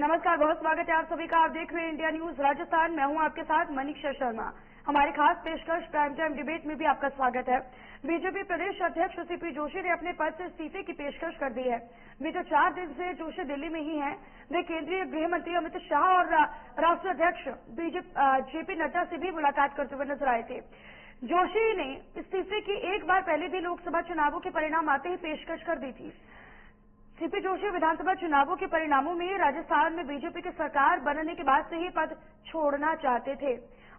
नमस्कार, बहुत स्वागत है आप सभी का। आप देख रहे हैं इंडिया न्यूज राजस्थान। मैं हूं आपके साथ मनीषा शर्मा। हमारे खास पेशकश प्राइम टाइम डिबेट में भी आपका स्वागत है। बीजेपी प्रदेश अध्यक्ष सीपी जोशी ने अपने पद से इस्तीफे की पेशकश कर दी है। बीते 4 दिन से जोशी दिल्ली में ही हैं। वे केंद्रीय गृह मंत्री अमित शाह और राष्ट्रीय अध्यक्ष जेपी नड्डा से भी मुलाकात करते हुए नजर आए थे। जोशी ने इस्तीफे की एक बार पहले भी लोकसभा चुनावों के परिणाम आते ही पेशकश कर दी थी। सीपी जोशी विधानसभा चुनावों के परिणामों में राजस्थान में बीजेपी की सरकार बनने के बाद से ही पद छोड़ना चाहते थे।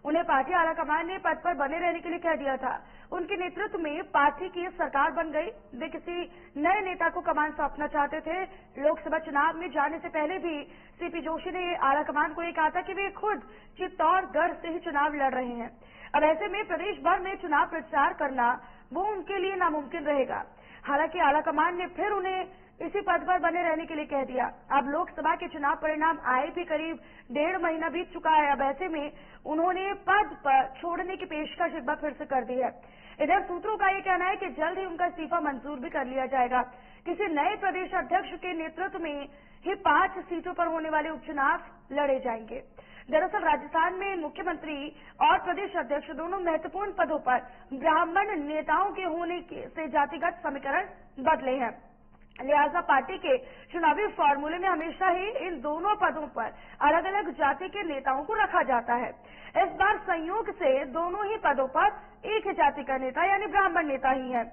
उन्हें पार्टी आलाकमान ने पद पर बने रहने के लिए कह दिया था। उनके नेतृत्व में पार्टी की सरकार बन गई। वे किसी नए नेता को कमान सौंपना चाहते थे। लोकसभा चुनाव में जाने से पहले भी सीपी जोशी ने आलाकमान को ये कहा था कि वे खुद चित्तौड़गढ़ से ही चुनाव लड़ रहे हैं। अब ऐसे में प्रदेश भर में चुनाव प्रचार करना वो उनके लिए नामुमकिन रहेगा। हालांकि आलाकमान ने फिर उन्हें इसी पद पर बने रहने के लिए कह दिया। अब लोकसभा के चुनाव परिणाम आए भी करीब 1.5 महीना बीत चुका है। अब ऐसे में उन्होंने पद पर छोड़ने की पेशकश एक बार फिर से कर दी है। इधर सूत्रों का ये कहना है कि जल्द ही उनका इस्तीफा मंजूर भी कर लिया जाएगा। किसी नए प्रदेश अध्यक्ष के नेतृत्व में ही 5 सीटों पर होने वाले उपचुनाव लड़े जाएंगे। दरअसल राजस्थान में मुख्यमंत्री और प्रदेश अध्यक्ष दोनों महत्वपूर्ण पदों पर ब्राह्मण नेताओं के होने से जातिगत समीकरण बदले हैं। लिहाजा पार्टी के चुनावी फॉर्मूले में हमेशा ही इन दोनों पदों पर अलग अलग जाति के नेताओं को रखा जाता है। इस बार संयोग से दोनों ही पदों पर एक ही जाति का नेता यानी ब्राह्मण नेता ही है।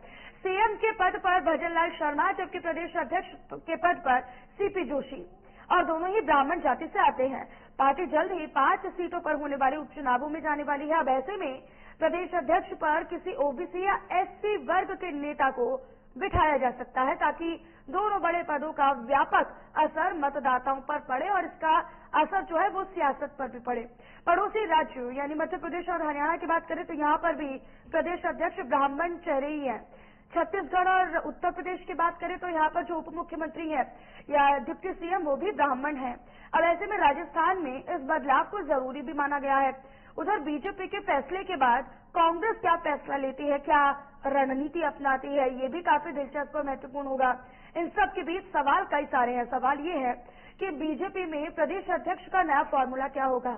सीएम के पद पर भजन लाल शर्मा, जबकि प्रदेश अध्यक्ष के पद पर सीपी जोशी, और दोनों ही ब्राह्मण जाति से आते हैं। पार्टी जल्द ही 5 सीटों पर होने वाले उपचुनावों में जाने वाली है। अब ऐसे में प्रदेश अध्यक्ष पर किसी ओबीसी या एससी वर्ग के नेता को बिठाया जा सकता है, ताकि दोनों बड़े पदों का व्यापक असर मतदाताओं पर पड़े और इसका असर जो है वो सियासत पर भी पड़े। पड़ोसी राज्यों यानी मध्य प्रदेश और हरियाणा की बात करें तो यहाँ पर भी प्रदेश अध्यक्ष ब्राह्मण चेहरे ही हैं। छत्तीसगढ़ और उत्तर प्रदेश की बात करें तो यहाँ पर जो उप मुख्यमंत्री है या डिप्टी सीएम वो भी ब्राह्मण है। अब ऐसे में राजस्थान में इस बदलाव को जरूरी भी माना गया है। उधर बीजेपी के फैसले के बाद कांग्रेस क्या फैसला लेती है, क्या रणनीति अपनाती है, ये भी काफी दिलचस्प और महत्वपूर्ण होगा। इन सब के बीच सवाल कई सारे हैं। सवाल ये है कि बीजेपी में प्रदेश अध्यक्ष का नया फॉर्मूला क्या होगा।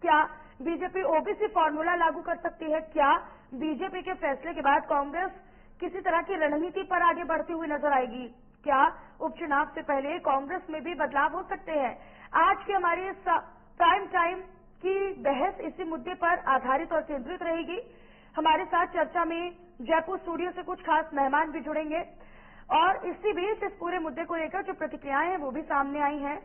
क्या बीजेपी ओबीसी फॉर्मूला लागू कर सकती है? क्या बीजेपी के फैसले के बाद कांग्रेस किसी तरह की रणनीति पर आगे बढ़ती हुई नजर आएगी? क्या उपचुनाव से पहले कांग्रेस में भी बदलाव हो सकते हैं? आज की हमारी प्राइम टाइम की बहस इसी मुद्दे पर आधारित और केंद्रित रहेगी। हमारे साथ चर्चा में जयपुर स्टूडियो से कुछ खास मेहमान भी जुड़ेंगे और इसी बीच इस पूरे मुद्दे को लेकर जो प्रतिक्रियाएं हैं वो भी सामने आई हैं।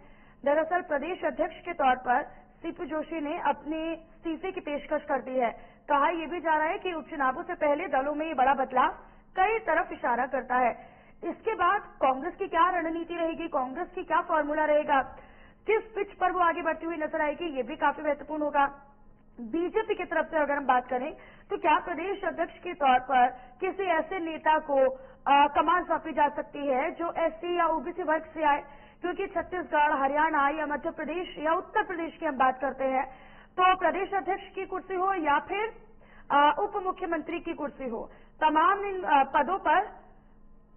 दरअसल प्रदेश अध्यक्ष के तौर पर सीपी जोशी ने अपने इस्तीफे की पेशकश कर दी है। कहा यह भी जा रहा है कि उपचुनावों से पहले दलों में ये बड़ा बदलाव कई तरफ इशारा करता है। इसके बाद कांग्रेस की क्या रणनीति रहेगी, कांग्रेस की क्या फॉर्मूला रहेगा, किस पिच पर वो आगे बढ़ती हुई नजर आएगी, ये भी काफी महत्वपूर्ण होगा। बीजेपी की तरफ से अगर हम बात करें तो क्या प्रदेश अध्यक्ष के तौर पर किसी ऐसे नेता को कमान सौंपी जा सकती है जो एससी या ओबीसी वर्ग से आए, क्योंकि छत्तीसगढ़, हरियाणा या मध्य प्रदेश या उत्तर प्रदेश की हम बात करते हैं तो प्रदेश अध्यक्ष की कुर्सी हो या फिर उप मुख्यमंत्री की कुर्सी हो, तमाम इन पदों पर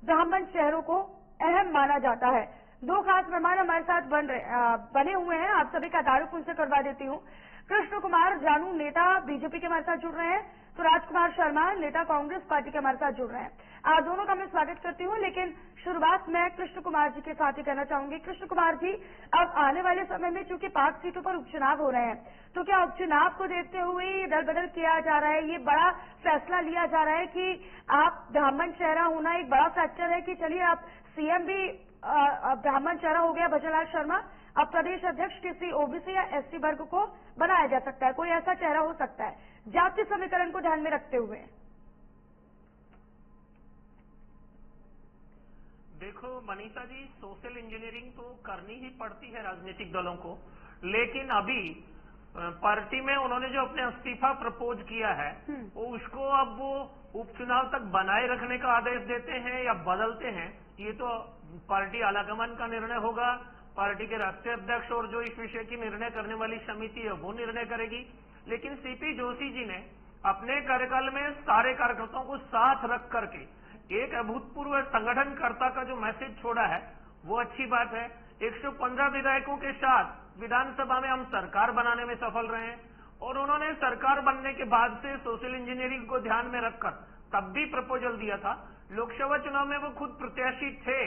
ब्राह्मण चेहरों को अहम माना जाता है। 2 खास मेहमान हमारे साथ बने हुए हैं। आप सभी का तारुफ उनसे करवा देती हूँ। कृष्ण कुमार जानू नेता बीजेपी के हमारे साथ जुड़ रहे हैं, तो राजकुमार शर्मा नेता कांग्रेस पार्टी के हमारे साथ जुड़ रहे हैं। आप दोनों का मैं स्वागत करती हूँ, लेकिन शुरुआत मैं कृष्ण कुमार जी के साथ ही करना चाहूंगी। कृष्ण कुमार जी, अब आने वाले समय में चूंकि 5 सीटों पर उपचुनाव हो रहे हैं, तो क्या उपचुनाव को देखते हुए दल बदल किया जा रहा है, ये बड़ा फैसला लिया जा रहा है कि आप ब्राह्मण चेहरा होना एक बड़ा फैक्टर है कि चलिए आप सीएम भी ब्राह्मण चेहरा हो गया भजन लाल शर्मा, अब प्रदेश अध्यक्ष किसी ओबीसी या एससी वर्ग को बनाया जा सकता है, कोई ऐसा चेहरा हो सकता है जाति समीकरण को ध्यान में रखते हुए? देखो मनीषा जी, सोशल इंजीनियरिंग तो करनी ही पड़ती है राजनीतिक दलों को, लेकिन अभी पार्टी में उन्होंने जो अपने इस्तीफा प्रपोज किया है वो उसको अब वो उपचुनाव तक बनाए रखने का आदेश देते हैं या बदलते हैं, ये तो पार्टी आलाकमान का निर्णय होगा। पार्टी के राष्ट्रीय अध्यक्ष और जो इस विषय की निर्णय करने वाली समिति है वो निर्णय करेगी। लेकिन सीपी जोशी जी ने अपने कार्यकाल में सारे कार्यकर्ताओं को साथ रख करके एक अभूतपूर्व संगठनकर्ता का जो मैसेज छोड़ा है वो अच्छी बात है। 115 विधायकों के साथ विधानसभा में हम सरकार बनाने में सफल रहे हैं। और उन्होंने सरकार बनने के बाद से सोशल इंजीनियरिंग को ध्यान में रखकर तब भी प्रपोजल दिया था। लोकसभा चुनाव में वो खुद प्रत्याशी थे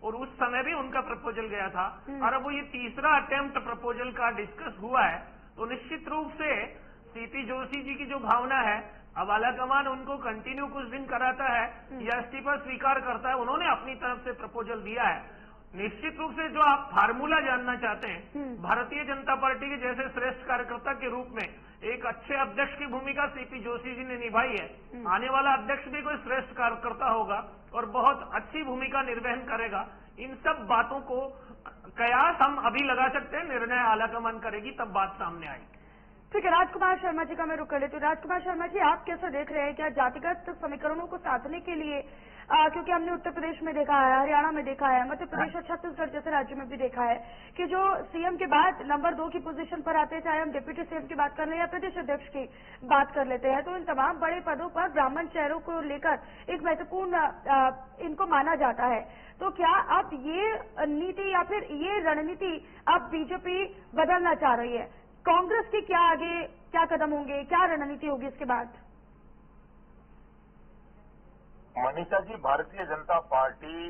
और उस समय भी उनका प्रपोजल गया था। और अब वो ये तीसरा अटेम्प्ट प्रपोजल का डिस्कस हुआ है, तो निश्चित रूप से सीपी जोशी जी की जो भावना है, अब आलाकमान उनको कंटिन्यू कुछ दिन कराता है या इस्तीफा स्वीकार करता है, उन्होंने अपनी तरफ से प्रपोजल दिया है। निश्चित रूप से जो आप फार्मूला जानना चाहते हैं, भारतीय जनता पार्टी के जैसे श्रेष्ठ कार्यकर्ता के रूप में एक अच्छे अध्यक्ष की भूमिका सीपी जोशी जी ने निभाई है। आने वाला अध्यक्ष भी कोई श्रेष्ठ कार्यकर्ता होगा और बहुत अच्छी भूमिका निर्वहन करेगा। इन सब बातों को कयास हम अभी लगा सकते हैं, निर्णय आलाकमान करेगी तब बात सामने आएगी। ठीक है, राजकुमार शर्मा जी का मैं रुक कर लेती हूँ। राजकुमार शर्मा जी, आप कैसे देख रहे हैं, क्या जातिगत समीकरणों को साधने के लिए क्योंकि हमने उत्तर प्रदेश में देखा है, हरियाणा में देखा है, मध्य प्रदेश और छत्तीसगढ़ जैसे राज्यों में भी देखा है कि जो सीएम के बाद नंबर 2 की पोजीशन पर आते हैं, चाहे हम डिप्टी सीएम की बात कर लें या प्रदेश अध्यक्ष की बात कर लेते हैं, तो इन तमाम बड़े पदों पर ब्राह्मण चेहरों को लेकर एक महत्वपूर्ण इनको माना जाता है। तो क्या अब ये नीति या फिर ये रणनीति अब बीजेपी बदलना चाह रही है? कांग्रेस की क्या आगे क्या कदम होंगे, क्या रणनीति होगी इसके बाद? मनीषा जी, भारतीय जनता पार्टी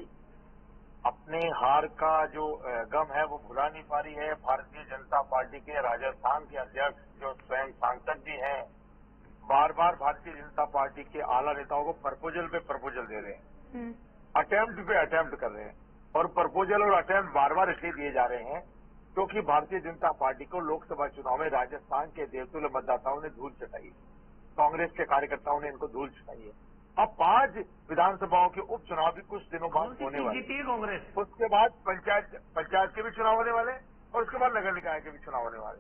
अपने हार का जो गम है वो भुला नहीं पा रही है। भारतीय जनता पार्टी के राजस्थान के अध्यक्ष जो स्वयं सांसद भी हैं, बार बार भारतीय जनता पार्टी के आला नेताओं को प्रपोजल पे प्रपोजल दे रहे हैं, अटेम्प्ट पे अटेम्प्ट कर रहे हैं। और प्रपोजल और अटेम्प्ट बार बार इसलिए दिए जा रहे हैं क्योंकि भारतीय जनता पार्टी को लोकसभा चुनाव में राजस्थान के देवतुल्य मतदाताओं ने धूल चटाई, कांग्रेस के कार्यकर्ताओं ने इनको धूल चटाई है। अब 5 विधानसभाओं के उपचुनाव भी कुछ दिनों बाद होने वाले, कांग्रेस उसके बाद पंचायत के भी चुनाव होने वाले और उसके बाद नगर निकाय के भी चुनाव होने वाले।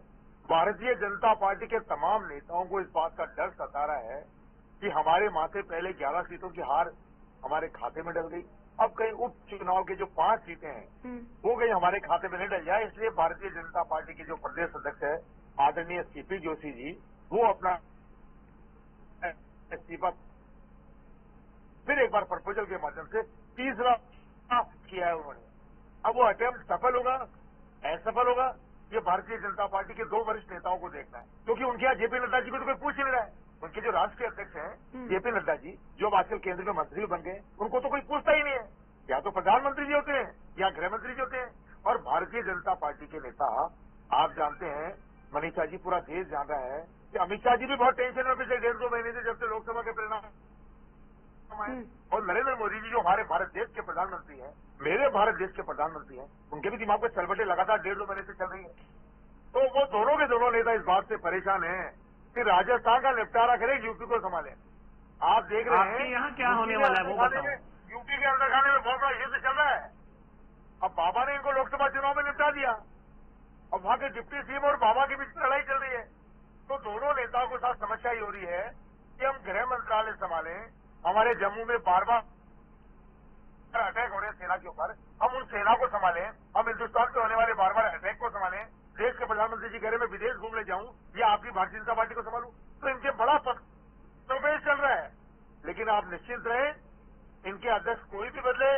भारतीय जनता पार्टी के तमाम नेताओं को इस बात का डर सता रहा है कि हमारे माथे पहले 11 सीटों की हार हमारे खाते में डल गई, अब कहीं उपचुनाव के जो 5 सीटें हैं वो कहीं हमारे खाते में नहीं डल जाए। इसलिए भारतीय जनता पार्टी के जो प्रदेश अध्यक्ष है आदरणीय सीपी जोशी जी, वो अपना इस्तीफा फिर एक बार प्रपोजल के माध्यम से तीसरा किया है उन्होंने। अब वो अटेम्प्ट सफल होगा असफल होगा, ये भारतीय जनता पार्टी के 2 वरिष्ठ नेताओं को देखना है, क्योंकि उनके यहाँ जेपी नड्डा जी को तो कोई पूछ ही नहीं रहा है। उनके जो राष्ट्रीय अध्यक्ष हैं जेपी नड्डा जी, जो आजकल केंद्र में मंत्री बन गए, उनको तो कोई पूछता ही नहीं है। या तो प्रधानमंत्री जी होते हैं या गृह मंत्री जी होते हैं। और भारतीय जनता पार्टी के नेता, आप जानते हैं मनीषा जी, पूरा देश जान रहा है कि अमित शाह जी भी बहुत टेंशन में पिछले 1.5-2 महीने से, जब से लोकसभा के परिणाम। और नरेंद्र मोदी जी जो हमारे भारत देश के प्रधानमंत्री हैं, मेरे भारत देश के प्रधानमंत्री हैं, उनके भी दिमाग में चलबटे लगातार 1.5-2 महीने से चल रही है। तो वो दोनों के दोनों नेता इस बात से परेशान हैं कि राजस्थान का निपटारा करें, यूपी को संभाले। आप देख रहे हैं यहाँ क्या होने वाला है वो बताओ। यूपी के अंदर खाने में बहुत बड़ा युद्ध चल रहा है। अब बाबा ने इनको लोकसभा चुनाव में निपटा दिया, अब वहां के डिप्टी सीएम और बाबा के बीच लड़ाई चल रही है। तो दोनों नेताओं के साथ समस्या ही हो रही है कि हम गृह मंत्रालय संभालें, हमारे जम्मू में बार बार अटैक हो रहे हैं सेना के ऊपर, हम उन सेना को संभालें, हम हिंदुस्तान पे होने वाले बार बार अटैक को संभालें, देश के प्रधानमंत्री जी कह रहे मैं विदेश घूमने जाऊं या आपकी भारतीय जनता पार्टी को संभालूं, तो इनके बड़ा प्रवेश चल रहा है। लेकिन आप निश्चिंत रहें, इनके अध्यक्ष कोई भी बदले,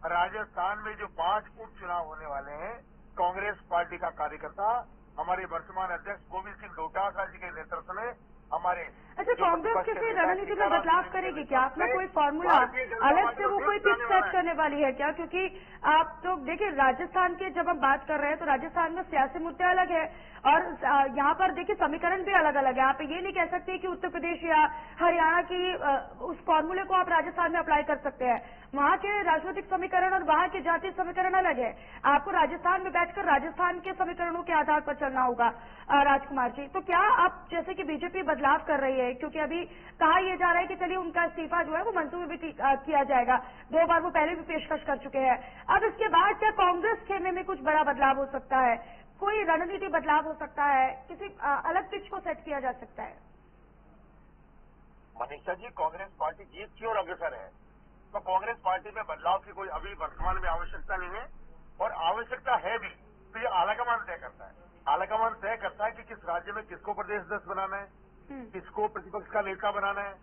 राजस्थान में जो 5 उपचुनाव होने वाले हैं, कांग्रेस पार्टी का कार्यकर्ता हमारे वर्तमान अध्यक्ष गोविंद सिंह डोटासरा जी के नेतृत्व में हमारे। अच्छा, कांग्रेस किसी रणनीति में बदलाव करेगी क्या? अपना कोई फॉर्मूला अलग से वो कोई पिच सेट करने वाली है क्या? क्योंकि आप तो देखिए, राजस्थान की जब हम बात कर रहे हैं तो राजस्थान में सियासी मुद्दे अलग है और यहाँ पर देखिए समीकरण भी अलग अलग है। आप ये नहीं कह सकते कि उत्तर प्रदेश या हरियाणा की उस फॉर्मूले को आप राजस्थान में अप्लाई कर सकते हैं। वहाँ के राजनीतिक समीकरण और वहाँ के जातीय समीकरण अलग है। आपको राजस्थान में बैठकर राजस्थान के समीकरणों के आधार पर चलना होगा। राजकुमार जी, तो क्या आप जैसे कि बीजेपी बदलाव कर रही है, क्योंकि अभी कहा यह जा रहा है कि चलिए उनका इस्तीफा जो है वो मंजूर भी किया जाएगा, 2 बार वो पहले भी पेशकश कर चुके हैं। अब इसके बाद क्या कांग्रेस खेमे में कुछ बड़ा बदलाव हो सकता है? कोई रणनीति बदलाव हो सकता है? किसी अलग पिच को सेट किया जा सकता है? मनीषा जी, कांग्रेस पार्टी जीत की ओर अग्रसर है, तो कांग्रेस पार्टी में बदलाव की कोई अभी वर्तमान में आवश्यकता नहीं है। और आवश्यकता है भी तो ये आलाकमान तय करता है। आलाकमान तय करता है कि किस राज्य में किसको प्रदेश अध्यक्ष बनाना है, किसको प्रतिपक्ष का नेता बनाना है,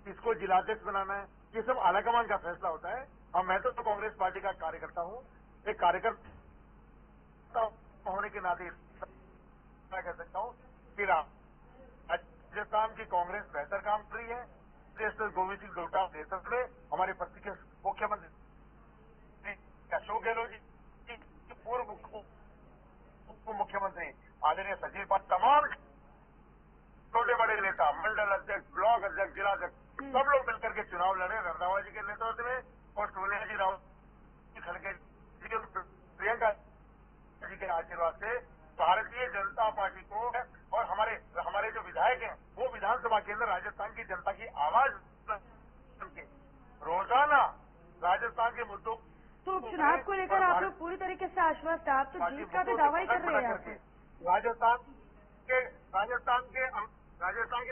किसको जिलाध्यक्ष बनाना है, ये सब आलाकमान का फैसला होता है। और मैं तो कांग्रेस पार्टी का कार्यकर्ता हूँ, एक कार्यकर्ता होने के नाते मैं कह सकता हूँ कि राजस्थान की कांग्रेस बेहतर काम कर रही है। जैसे गोविंद सिंह डोटाल नेतृत्व में हमारे प्रदेश के मुख्यमंत्री अशोक गहलोत जी, पूर्व उप मुख्यमंत्री आदरणीय सचिन पाल, तमाम छोटे बड़े नेता, मंडल अध्यक्ष, ब्लॉक अध्यक्ष, जिला अध्यक्ष, सब लोग मिलकर के चुनाव लड़े रंधावा जी के नेतृत्व में और सोनिया जी, राहुल जी, खड़गे जी, प्रियंका जी के आशीर्वाद से भारतीय जनता पार्टी को और हमारे जो विधायक हैं वो विधानसभा के अंदर राजस्थान की जनता की आवाज रोजाना राजस्थान के मुद्दों। तो उपचुनाव को लेकर आप लोग पूरी तरीके से आश्वस्त है, आप तो जीत का भी दावा ही कर रहे हैं। राजस्थान के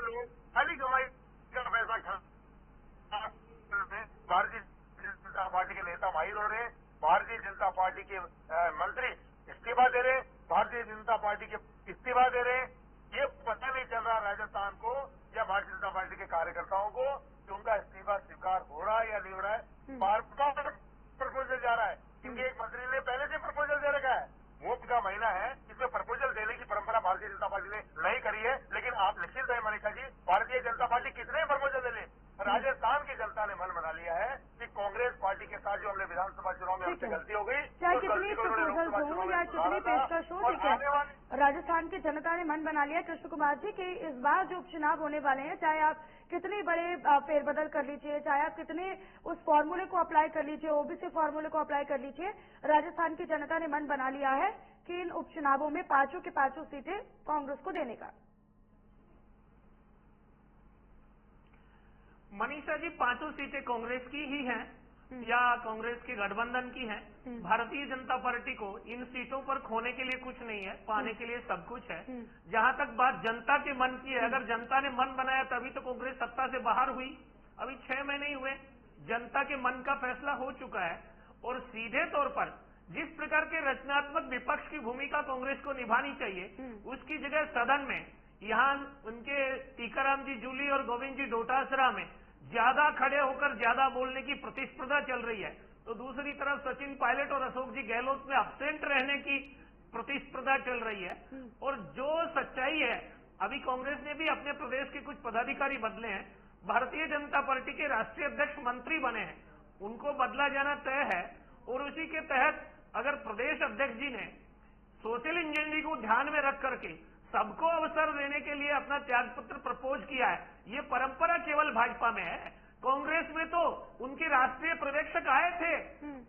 लोग खाली कमाई का पैसा खा भारतीय जनता पार्टी के नेता माहिर हो रहे हैं, भारतीय जनता पार्टी के मंत्री इस्तीफा दे रहे हैं, भारतीय जनता पार्टी के इस्तीफा दे रहे हैं। ये पता नहीं चल रहा राजस्थान को या भारतीय जनता पार्टी के कार्यकर्ताओं को कि उनका इस्तीफा स्वीकार हो रहा है या नहीं हो रहा है। बार बार प्रपोजल जा रहा है, क्योंकि एक मंत्री ने पहले से प्रपोजल दे रखा है। वोट का महीना है, इसमें प्रपोजल देने की परंपरा भारतीय जनता पार्टी ने नहीं करी है। लेकिन आप निश्चित है मनीषा जी, भारतीय जनता पार्टी कितने प्रपोजल दे ले, राजस्थान की जनता ने मन बना लिया है कि कांग्रेस पार्टी के साथ जो हमने विधानसभा चुनाव में हमसे गलती हो गई, चाहे कितनी प्रपोजल हो या कितनी पेशकश हो, ठीक है, राजस्थान की जनता ने मन बना लिया कृष्ण कुमार जी कि इस बार जो उपचुनाव होने वाले हैं, चाहे आप कितने बड़े फेरबदल कर लीजिए, चाहे आप कितने उस फॉर्मूले को अप्लाई कर लीजिए, ओबीसी फॉर्मूले को अप्लाई कर लीजिए, राजस्थान की जनता ने मन बना लिया है कि इन उपचुनावों में 5 की 5 सीटें कांग्रेस को देने का। मनीषा जी, 5 सीटें कांग्रेस की ही हैं या कांग्रेस के गठबंधन की हैं। भारतीय जनता पार्टी को इन सीटों पर खोने के लिए कुछ नहीं है, पाने के लिए सब कुछ है। जहां तक बात जनता के मन की है, अगर जनता ने मन बनाया तभी तो कांग्रेस सत्ता से बाहर हुई। अभी 6 महीने ही हुए, जनता के मन का फैसला हो चुका है। और सीधे तौर पर जिस प्रकार के रचनात्मक विपक्ष की भूमिका कांग्रेस को निभानी चाहिए, उसकी जगह सदन में यहाँ उनके टीकाराम जी जूली और गोविंद जी डोटासरा में ज्यादा खड़े होकर ज्यादा बोलने की प्रतिस्पर्धा चल रही है, तो दूसरी तरफ सचिन पायलट और अशोक जी गहलोत में अब्सेंट रहने की प्रतिस्पर्धा चल रही है। और जो सच्चाई है, अभी कांग्रेस ने भी अपने प्रदेश के कुछ पदाधिकारी बदले हैं, भारतीय जनता पार्टी के राष्ट्रीय अध्यक्ष मंत्री बने हैं, उनको बदला जाना तय है। और उसी के तहत अगर प्रदेश अध्यक्ष जी ने सोशल इंजीनियरिंग को ध्यान में रख करके सबको अवसर देने के लिए अपना त्यागपत्र प्रपोज किया है, ये परंपरा केवल भाजपा में है। कांग्रेस में तो उनके राष्ट्रीय पर्यवेक्षक आए थे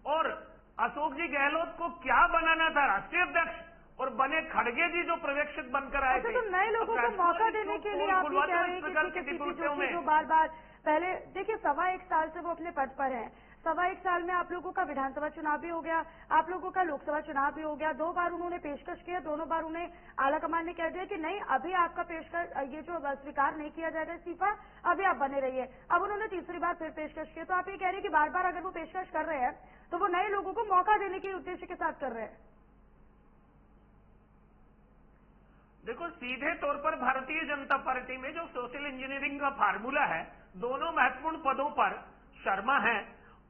और अशोक जी गहलोत को क्या बनाना था, राष्ट्रीय अध्यक्ष, और बने खड़गे जी जो पर्यवेक्षक बनकर आए थे। तो नए लोगों को मौका देने के लिए आप ये कह रहे हैं कि सीपी जोशी जो बार बार पहले देखिए 1.25 साल से वो अपने पद पर है, 1.25 साल में आप लोगों का विधानसभा चुनाव भी हो गया, आप लोगों का लोकसभा चुनाव भी हो गया, 2 बार उन्होंने पेशकश किया, दोनों बार उन्हें आलाकमान ने कह दिया कि नहीं अभी आपका पेशकश ये जो स्वीकार नहीं किया जाएगा इस्तीफा, अभी आप बने रहिए। अब उन्होंने तीसरी बार फिर पेशकश किया, तो आप ये कह रहे हैं कि बार बार अगर वो पेशकश कर रहे हैं तो वो नए लोगों को मौका देने के उद्देश्य के साथ कर रहे हैं। देखो, सीधे तौर पर भारतीय जनता पार्टी में जो सोशल इंजीनियरिंग का फार्मूला है, दोनों महत्वपूर्ण पदों पर शर्मा है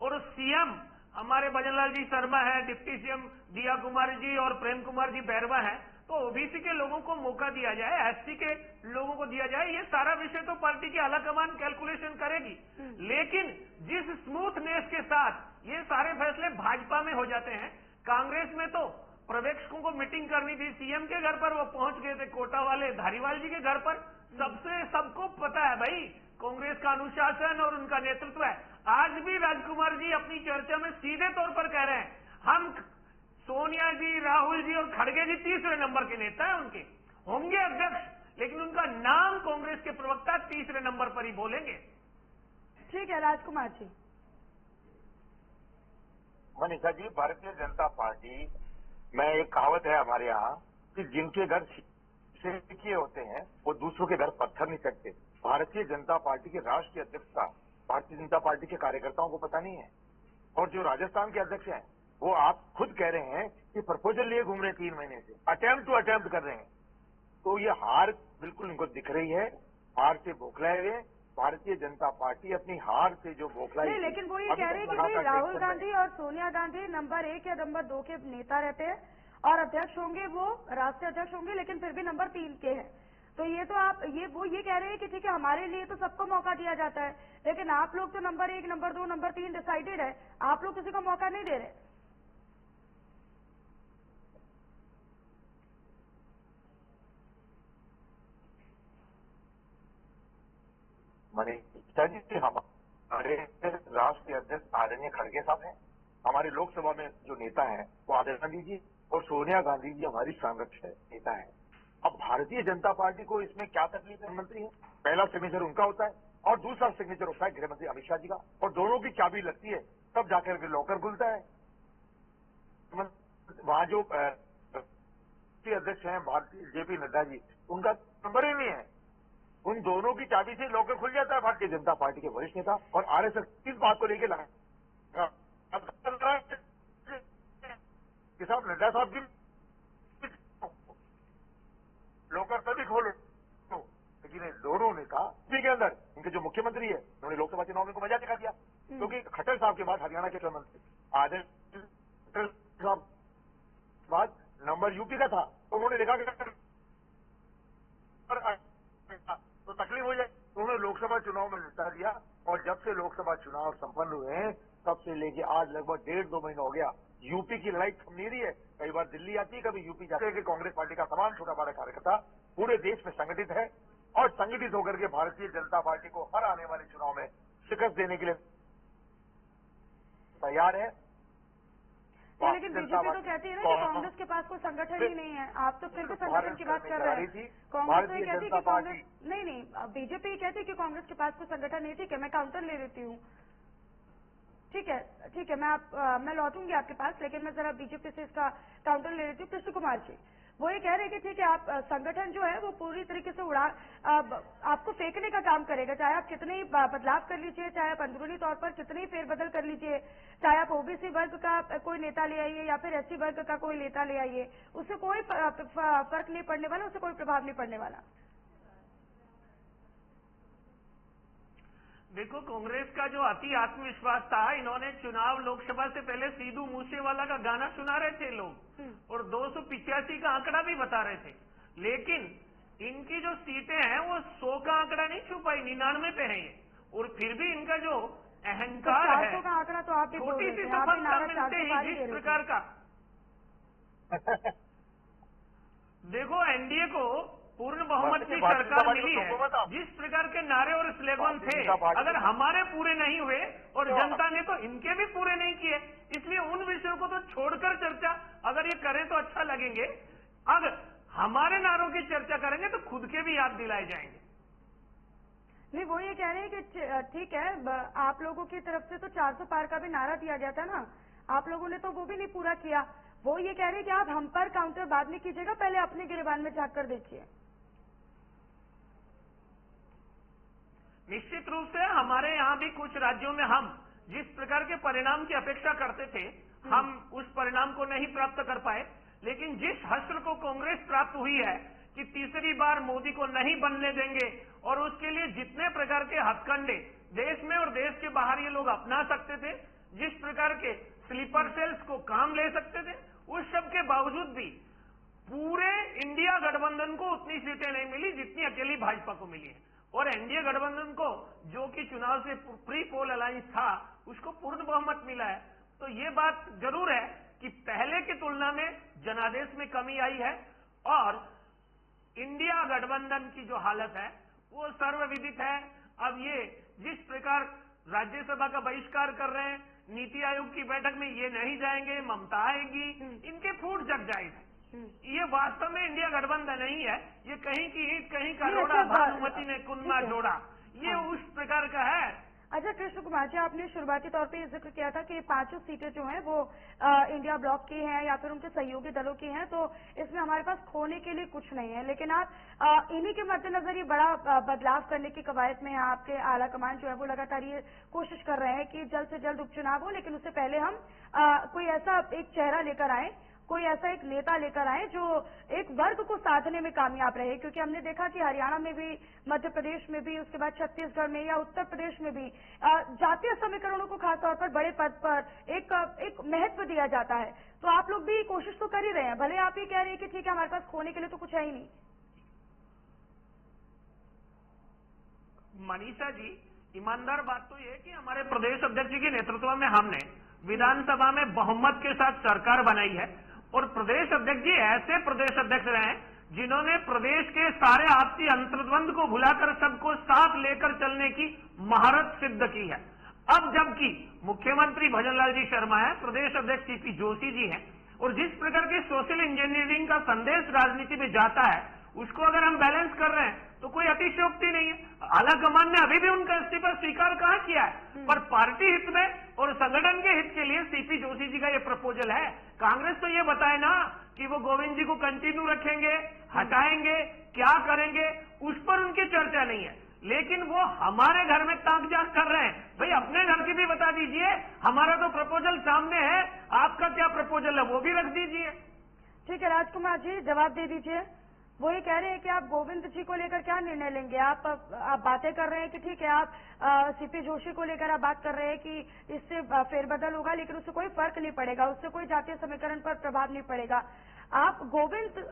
और सीएम हमारे भजनलाल जी शर्मा है, डिप्टी सीएम दिया कुमार जी और प्रेम कुमार जी बैरवा है। तो ओबीसी के लोगों को मौका दिया जाए, एससी के लोगों को दिया जाए, ये सारा विषय तो पार्टी की आलाकमान कैलकुलेशन करेगी। लेकिन जिस स्मूथनेस के साथ ये सारे फैसले भाजपा में हो जाते हैं, कांग्रेस में तो पर्यवेक्षकों को मीटिंग करनी थी, सीएम के घर पर वो पहुंच गए थे, कोटा वाले धारीवाल जी के घर पर। सबको पता है भाई कांग्रेस का अनुशासन और उनका नेतृत्व है। आज भी राजकुमार जी अपनी चर्चा में सीधे तौर पर कह रहे हैं, हम सोनिया जी, राहुल जी और खड़गे जी 3रे नंबर के नेता हैं, उनके होंगे अध्यक्ष, लेकिन उनका नाम कांग्रेस के प्रवक्ता 3रे नंबर पर ही बोलेंगे। ठीक है राजकुमार जी। मनीषा जी, भारतीय जनता पार्टी में एक कहावत है हमारे यहाँ कि जिनके घर शीशे होते हैं वो दूसरों के घर पत्थर नहीं सकते। भारतीय जनता पार्टी के राष्ट्रीय अध्यक्ष का भारतीय जनता पार्टी के कार्यकर्ताओं को पता नहीं है। और जो राजस्थान के अध्यक्ष हैं वो आप खुद कह रहे हैं कि प्रपोजल लिए घूम रहे 3 महीने से, अटेम्प्ट कर रहे हैं। तो ये हार बिल्कुल इनको दिख रही है, हार से बौखलाए हुए। भारतीय जनता पार्टी अपनी हार से जो बौखलाई, नहीं, लेकिन वो ये कह रहे हैं कि भाई राहुल गांधी और सोनिया गांधी नंबर 1 या नंबर 2 के नेता रहते हैं और अध्यक्ष होंगे वो राष्ट्रीय अध्यक्ष होंगे, लेकिन फिर भी नंबर 3 के हैं। तो ये तो आप ये कह रहे हैं कि ठीक है हमारे लिए तो सबको मौका दिया जाता है, लेकिन आप लोग तो नंबर 1, नंबर 2, नंबर 3 डिसाइडेड है, आप लोग किसी को मौका नहीं दे रहे। मनीषा जी, हमारे राष्ट्रीय अध्यक्ष आदरणीय खड़गे साहब हैं, हमारे लोकसभा में जो नेता हैं वो आदरणीय गांधी जी और सोनिया गांधी जी हमारी संरक्षक नेता है। अब भारतीय जनता पार्टी को इसमें क्या तकलीफ है? मंत्री है, पहला सिग्नेचर उनका होता है और दूसरा सिग्नेचर होता है गृह मंत्री अमित शाह जी का, और दोनों की चाबी लगती है तब जाकर के लॉकर खुलता है। वहां जो राष्ट्रीय अध्यक्ष हैं भारतीय जेपी नड्डा जी, उनका नंबर ही नहीं है। उन दोनों की चाबी से लॉकर खुल जाता है भारतीय जनता पार्टी के वरिष्ठ नेता और आरएसएस इस बात को लेकर लगा कि साहब नड्डा साहब की लॉकर तभी खोलो, लेकिन दोनों ने कहा के अंदर इनके जो मुख्यमंत्री है उन्होंने लोकसभा चुनाव में को मजा दिखा दिया, क्योंकि खट्टर साहब के बाद हरियाणा के मुख्यमंत्री आदरणीय साहब बाद नंबर यूपी का था, तो उन्होंने देखा कि तो तकलीफ हो जाए, उन्होंने लोकसभा चुनाव में निपटा दिया। और जब से लोकसभा चुनाव संपन्न हुए हैं तब से लेके आज लगभग 1.5-2 महीना हो गया, यूपी की लड़ाई थम नहीं रही है। कई बार दिल्ली आती है, कभी यूपी जाती है कि कांग्रेस पार्टी का तमाम छोटा बड़ा कार्यकर्ता पूरे देश में संगठित है और संगठित होकर के भारतीय जनता पार्टी को हर आने वाले चुनाव में शिकस्त देने के लिए तैयार है। लेकिन बीजेपी तो कहती है ना कि कांग्रेस के पास कोई संगठन ही नहीं है। आप तो फिर भी संगठन की बात कर रहे हैं। कांग्रेस तो ये कहती है कि कांग्रेस नहीं, बीजेपी कहती है कि कांग्रेस के पास कोई संगठन नहीं। ठीक है, मैं काउंटर ले लेती हूँ। ठीक है, मैं लौटूंगी आपके पास, लेकिन मैं जरा बीजेपी से इसका काउंटर ले लेती हूँ। कृष्ण कुमार जी वो ये कह रहे हैं कि ठीक है, आप संगठन जो है वो पूरी तरीके से आपको फेंकने का काम करेगा, चाहे आप कितने ही बदलाव कर लीजिए, चाहे आप अंदरूनी तौर पर कितने ही फेरबदल कर लीजिए, चाहे आप ओबीसी वर्ग का कोई नेता ले आइए या फिर एससी वर्ग का कोई नेता ले आइए, उससे कोई फर्क नहीं पड़ने वाला, उससे कोई प्रभाव नहीं पड़ने वाला। देखो, कांग्रेस का जो अति आत्मविश्वास था, इन्होंने चुनाव लोकसभा से पहले सीधू मूसेवाला का गाना सुना रहे थे लोग और 285 का आंकड़ा भी बता रहे थे, लेकिन इनकी जो सीटें हैं वो 100 का आंकड़ा नहीं छू पाई, 99 पे है ये। और फिर भी इनका जो अहंकार है, 400 का आंकड़ा तो आप छोटी सी सफलता मिलते ही जिस प्रकार का देखो, एनडीए को पूर्ण बहुमत की सरकार मिली है, जिस प्रकार के नारे और स्लोगन थे, अगर हमारे पूरे नहीं हुए और जनता ने तो इनके भी पूरे नहीं किए, इसलिए उन विषयों को तो छोड़कर चर्चा अगर ये करें तो अच्छा लगेंगे। अगर हमारे नारों की चर्चा करेंगे तो खुद के भी याद दिलाए जाएंगे। नहीं, वो ये कह रहे हैं कि ठीक है, आप लोगों की तरफ से तो 400 पार का भी नारा दिया गया था ना, आप लोगों ने तो वो भी नहीं पूरा किया। वो ये कह रहे हैं कि आप हम पर काउंटर बाद में कीजिएगा, पहले अपने गिरबान में झांक कर देखिए। निश्चित रूप से हमारे यहाँ भी कुछ राज्यों में हम जिस प्रकार के परिणाम की अपेक्षा करते थे, हम उस परिणाम को नहीं प्राप्त कर पाए, लेकिन जिस हश्र को कांग्रेस प्राप्त हुई है कि तीसरी बार मोदी को नहीं बनने देंगे और उसके लिए जितने प्रकार के हथकंडे देश में और देश के बाहर ये लोग अपना सकते थे, जिस प्रकार के स्लीपर सेल्स को काम ले सकते थे, उस सब के बावजूद भी पूरे इंडिया गठबंधन को उतनी सीटें नहीं मिली जितनी अकेली भाजपा को मिली है। और एनडीए गठबंधन को जो कि चुनाव से प्री पोल अलायंस था, उसको पूर्ण बहुमत मिला है। तो ये बात जरूर है कि पहले की तुलना में जनादेश में कमी आई है और इंडिया गठबंधन की जो हालत है वो सर्वविदित है। अब ये जिस प्रकार राज्यसभा का बहिष्कार कर रहे हैं, नीति आयोग की बैठक में ये नहीं जाएंगे, ममता आएगी, इनके फूट जग जाएंगे। ये वास्तव में इंडिया गठबंधन नहीं है, ये कहीं की ईंट कहीं का रोड़ा, भानुमति ने कुन्ना जोड़ा, ये उस प्रकार का है। अच्छा कृष्ण कुमार जी, आपने शुरुआती तौर पे जिक्र किया था कि 5 सीटें जो हैं वो इंडिया ब्लॉक की हैं या फिर उनके सहयोगी दलों की हैं, तो इसमें हमारे पास खोने के लिए कुछ नहीं है, लेकिन आप इन्हीं के मद्देनजर ये बड़ा बदलाव करने की कवायद में आपके आला कमान जो है वो लगातार ये कोशिश कर रहे हैं कि जल्द से जल्द उपचुनाव हो, लेकिन उससे पहले हम कोई ऐसा एक चेहरा लेकर आए कोई ऐसा एक नेता लेकर आए जो एक वर्ग को साधने में कामयाब रहे, क्योंकि हमने देखा कि हरियाणा में भी, मध्य प्रदेश में भी, उसके बाद छत्तीसगढ़ में या उत्तर प्रदेश में भी जातीय समीकरणों को खासतौर पर बड़े पद पर एक महत्व दिया जाता है। तो आप लोग भी कोशिश तो कर ही रहे हैं, भले आप ये कह रहे हैं कि ठीक है हमारे पास खोने के लिए तो कुछ है ही नहीं। मनीषा जी, ईमानदार बात तो ये कि हमारे प्रदेश अध्यक्ष जी के नेतृत्व में हमने विधानसभा में बहुमत के साथ सरकार बनाई है और प्रदेश अध्यक्ष जी ऐसे प्रदेश अध्यक्ष रहे हैं जिन्होंने प्रदेश के सारे आपसी अंतर्द्वंद को भुलाकर सबको साथ लेकर चलने की महारत सिद्ध की है। अब जबकि मुख्यमंत्री भजनलाल जी शर्मा है, प्रदेश अध्यक्ष सीपी जोशी जी हैं, और जिस प्रकार के सोशल इंजीनियरिंग का संदेश राजनीति में जाता है उसको अगर हम बैलेंस कर रहे हैं तो कोई अतिशयोक्ति नहीं है। आलाकमान ने अभी भी उनका इस्तीफा स्वीकार कहाँ किया है, पर पार्टी हित में और संगठन के हित के लिए सीपी जोशी जी का ये प्रपोजल है। कांग्रेस तो ये बताए ना कि वो गोविंद जी को कंटिन्यू रखेंगे, हटाएंगे, क्या करेंगे, उस पर उनकी चर्चा नहीं है। लेकिन वो हमारे घर में ताक झांक कर रहे हैं। भाई अपने घर की भी बता दीजिए, हमारा तो प्रपोजल सामने है, आपका क्या प्रपोजल है वो भी रख दीजिए। ठीक है राजकुमार जी, जवाब दे दीजिए। वो ये कह रहे हैं कि आप गोविंद जी को लेकर क्या निर्णय लेंगे। आप बातें कर रहे हैं कि ठीक है आप सीपी जोशी को लेकर आप बात कर रहे हैं कि इससे फेरबदल होगा, लेकिन उससे कोई फर्क नहीं पड़ेगा, उससे कोई जातीय समीकरण पर प्रभाव नहीं पड़ेगा। आप गोविंद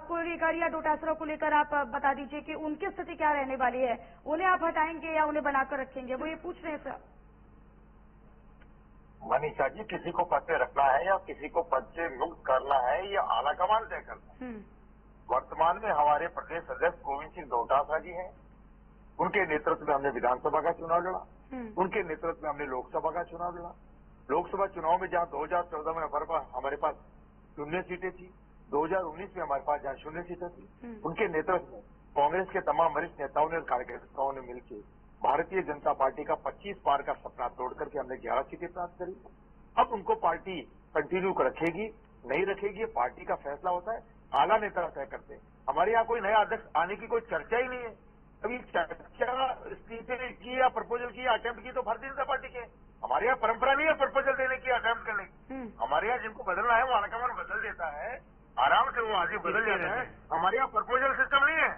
को लेकर या डोटासरा को लेकर आप बता दीजिए कि उनकी स्थिति क्या रहने वाली है, उन्हें आप हटाएंगे या उन्हें बनाकर रखेंगे, वो ये पूछ रहे हैं सर। मनीषा जी, किसी को पद पे रखना है या किसी को पद से मुक्त करना है या आलाकमान तय करना है। वर्तमान में हमारे प्रदेश अध्यक्ष गोविंद सिंह डोटासरा जी हैं, उनके नेतृत्व में हमने विधानसभा का चुनाव लड़ा, उनके नेतृत्व में हमने लोकसभा का चुनाव लड़ा। लोकसभा चुनाव में जहां 2014 में हमारे पास 0 सीटें थी, 2019 में हमारे पास जहां 0 सीटें थी, उनके नेतृत्व में कांग्रेस के तमाम वरिष्ठ नेताओं ने और कार्यकर्ताओं ने मिलकर भारतीय जनता पार्टी का 25 पार का सपना तोड़ करके हमने 11 सीटें प्राप्त करी। अब उनको पार्टी कंटिन्यू रखेगी नहीं रखेगी, पार्टी का फैसला होता है, आला नेता तय करते हैं। हमारे यहाँ कोई नया अध्यक्ष आने की कोई चर्चा ही नहीं है। अभी चर्चा इस्तीफे की या प्रपोजल की या अटेम्प्ट की तो भारतीय जनता पार्टी के। हमारे यहाँ परंपरा नहीं है प्रपोजल देने की, अटेम्प्ट करने की। हमारे यहाँ जिनको बदलना है वो आलाकमान बदल देता है, आराम से वो आगे बदल जाता है। हमारे यहाँ प्रपोजल सिस्टम नहीं है।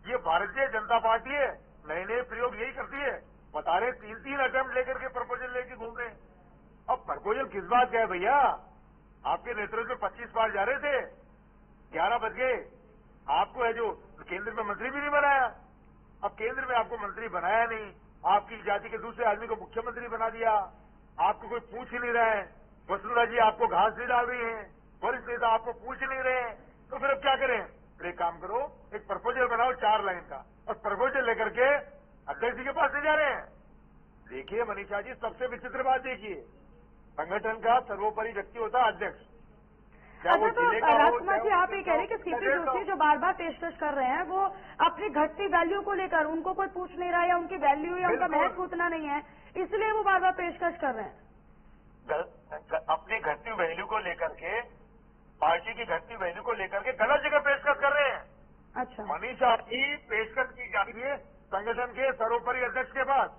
ये भारतीय जनता पार्टी है, नए नए प्रयोग यही करती है। बता रहे 3-3 अटेम्प्ट लेकर के प्रपोजल लेके घूम रहे हैं। अब प्रपोजल किस बात का है भैया? आपके नेतृत्व में 25 बार जा रहे थे, 11 बज गए। आपको है जो केंद्र में मंत्री भी नहीं बनाया। अब केंद्र में आपको मंत्री बनाया नहीं, आपकी जाति के दूसरे आदमी को मुख्यमंत्री बना दिया, आपको कोई पूछ ही नहीं रहा है। वसुंधरा जी आपको घास नहीं डाल रही है, वरिष्ठ नेता आपको पूछ नहीं रहे हैं, तो फिर अब क्या करें? फिर एक काम करो, एक प्रपोजल बनाओ 4 लाइन का, और प्रपोजल लेकर के अध्यक्ष जी के पास ले जा रहे हैं। देखिए मनीषा जी, सबसे विचित्र बात देखिए, संगठन का सर्वोपरि व्यक्ति होता है अध्यक्ष। अच्छा, तो राजकुमार जी आप ये कह रहे हैं कि सीपी जोशी जो बार बार पेशकश कर रहे हैं वो अपनी घटती वैल्यू को लेकर, उनको कोई पूछ नहीं रहा है या उनकी वैल्यू या उनका महत्व उतना नहीं है, इसलिए वो बार बार पेशकश कर रहे हैं। अपनी घटती वैल्यू को लेकर के, पार्टी की घटती वैल्यू को लेकर के गलत जगह पेशकश कर रहे हैं। अच्छा, मनीषा की पेशकश की जाती है संगठन के सर्वोपरि अध्यक्ष के पास।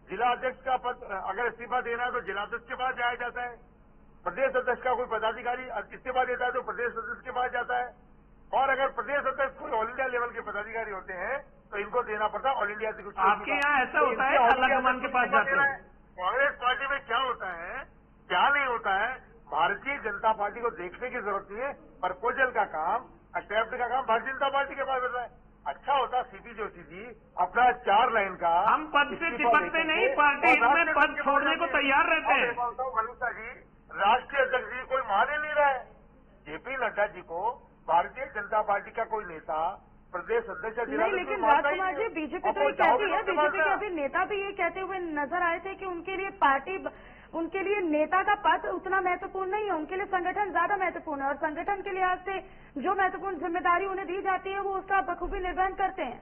जिला अध्यक्ष का पद अगर इस्तीफा देना है तो जिलाध्यक्ष के पास जाया जाता है। प्रदेश अध्यक्ष का कोई पदाधिकारी इस्तीफा देता है तो प्रदेश अध्यक्ष के पास जाता है। और अगर प्रदेश अध्यक्ष कोई ऑल इंडिया लेवल के पदाधिकारी होते हैं तो इनको देना पड़ता है ऑल इंडिया से कुछ। आपके यहाँ ऐसा होता है, आलाकमान के पास जाते हैं। कांग्रेस पार्टी में क्या होता है क्या नहीं होता है, भारतीय जनता पार्टी को देखने की जरूरत नहीं है। प्रपोजल का काम, अटेम्प्ट का काम भारतीय जनता पार्टी के पास होता है। अच्छा होता सीपी जोशी जी अपना 4 लाइन का, हम पद से चिपकते नहीं, पार्टी में पद छोड़ने को तैयार रहते हैं। मनीषा जी, राष्ट्रीय अध्यक्ष जी कोई मान ही नहीं रहा है। जेपी नड्डा जी को भारतीय जनता पार्टी का कोई नेता प्रदेश अध्यक्ष नहीं, लेकिन राजकुमार जी बीजेपी तो ये कहती है, बीजेपी के अभी नेता भी ये कहते हुए नजर आए थे कि उनके लिए पार्टी, उनके लिए नेता का पद उतना महत्वपूर्ण नहीं है, उनके लिए संगठन ज्यादा महत्वपूर्ण है और संगठन के लिहाज से जो महत्वपूर्ण जिम्मेदारी उन्हें दी जाती है वो उसका बखूबी निर्वहन करते हैं।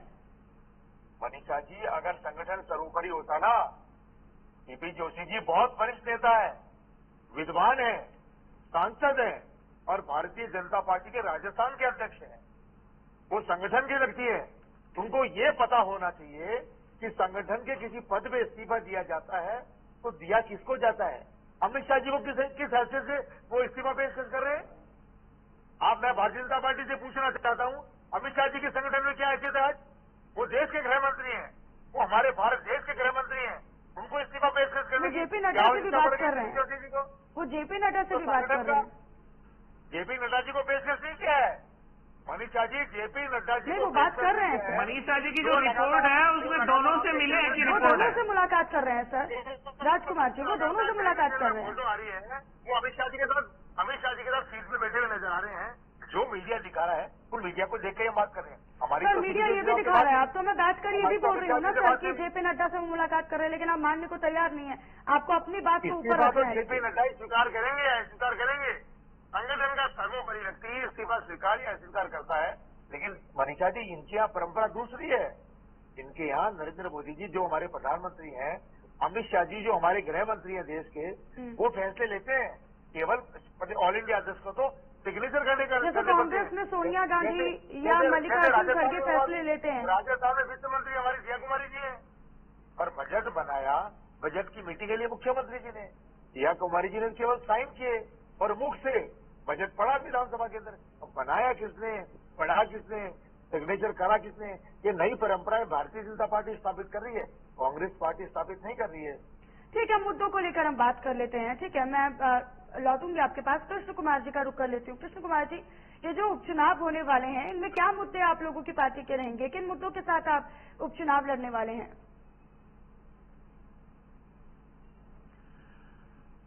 मनीषा जी, अगर संगठन सर्वोपरि होता ना, सीपी जोशी जी बहुत वरिष्ठ नेता है, विद्वान है, सांसद है और भारतीय जनता पार्टी के राजस्थान के अध्यक्ष हैं। वो संगठन की व्यक्ति है, उनको ये पता होना चाहिए कि संगठन के किसी पद पे इस्तीफा दिया जाता है तो दिया किसको जाता है। अमित शाह जी को किस हैसियत से वो इस्तीफा पेश कर रहे हैं? मैं भारतीय जनता पार्टी से पूछना चाहता हूं, अमित शाह जी के संगठन में क्या हैसियत है आज? वो देश के गृह मंत्री हैं, वो हमारे भारत देश के गृह मंत्री हैं, उनको इस्तीफा पेशकश करने की जेपी नड्डा से भी बात कर रहे हैं। जी को वो जेपी नड्डा से भी बात कर रहे हैं। जेपी नड्डा जी को पेशकश नहीं किया है मनीष शाह जी। जेपी नड्डा जी वो बात कर रहे हैं। मनीष शाह जी की जो रिपोर्ट है उसमें दोनों से मिले हैं कि वो रिपोर्ट दोनों है? से मुलाकात कर रहे हैं सर राजकुमार जी, वो दोनों से मुलाकात कर रहे हैं। फोटो आ रही है, वो अमित शाह जी के साथ सीट में बैठे हुए नजर आ रहे हैं। जो मीडिया दिखा रहा है उन मीडिया को देख के हम बात कर रहे हैं। हमारी सर मीडिया ये भी दिखा रहा है। आप तो मैं बैठ कर ये भी बोल रही हूँ ना सर कि जेपी नड्डा से वो मुलाकात कर रहे हैं, लेकिन आप मानने को तैयार नहीं है। आपको अपनी बात के ऊपर रखना है। जेपी नड्डा ही स्वीकार करेंगे या अस्वीकार करेंगे? संगठन का सर्वोपरि व्यक्ति इस्तीफा स्वीकार या अस्वीकार करता है। लेकिन मनीषा जी, इनकी यहाँ परंपरा दूसरी है। इनके यहाँ नरेंद्र मोदी जी जो हमारे प्रधानमंत्री हैं, अमित शाह जी जो हमारे गृह मंत्री हैं देश के, वो फैसले लेते हैं। केवल ऑल इंडिया अध्यक्ष को तो सिग्नेचर करने का। जैसे कांग्रेस में सोनिया गांधी या मल्लिकार्जुन खड़गे फैसले लेते हैं। राजस्थान में वित्त मंत्री हमारी जिया कुमारी जी हैं, और बजट बनाया, बजट की मीटिंग के लिए मुख्यमंत्री जी ने, जिया कुमारी जी ने केवल साइन किए और मुख से बजट पढ़ा विधानसभा के अंदर। अब बनाया किसने, पढ़ा किसने, सिग्नेचर करा किसने? ये नई परंपराएं भारतीय जनता पार्टी स्थापित कर रही है, कांग्रेस पार्टी स्थापित नहीं कर रही है। ठीक है, मुद्दों को लेकर हम बात कर लेते हैं। ठीक है, मैं लौटूंगी आपके पास। कृष्ण कुमार जी का रुख कर लेती हूँ। कृष्ण कुमार जी, ये जो उपचुनाव होने वाले हैं, इनमें क्या मुद्दे आप लोगों की पार्टी के रहेंगे? किन मुद्दों के साथ आप उपचुनाव लड़ने वाले हैं?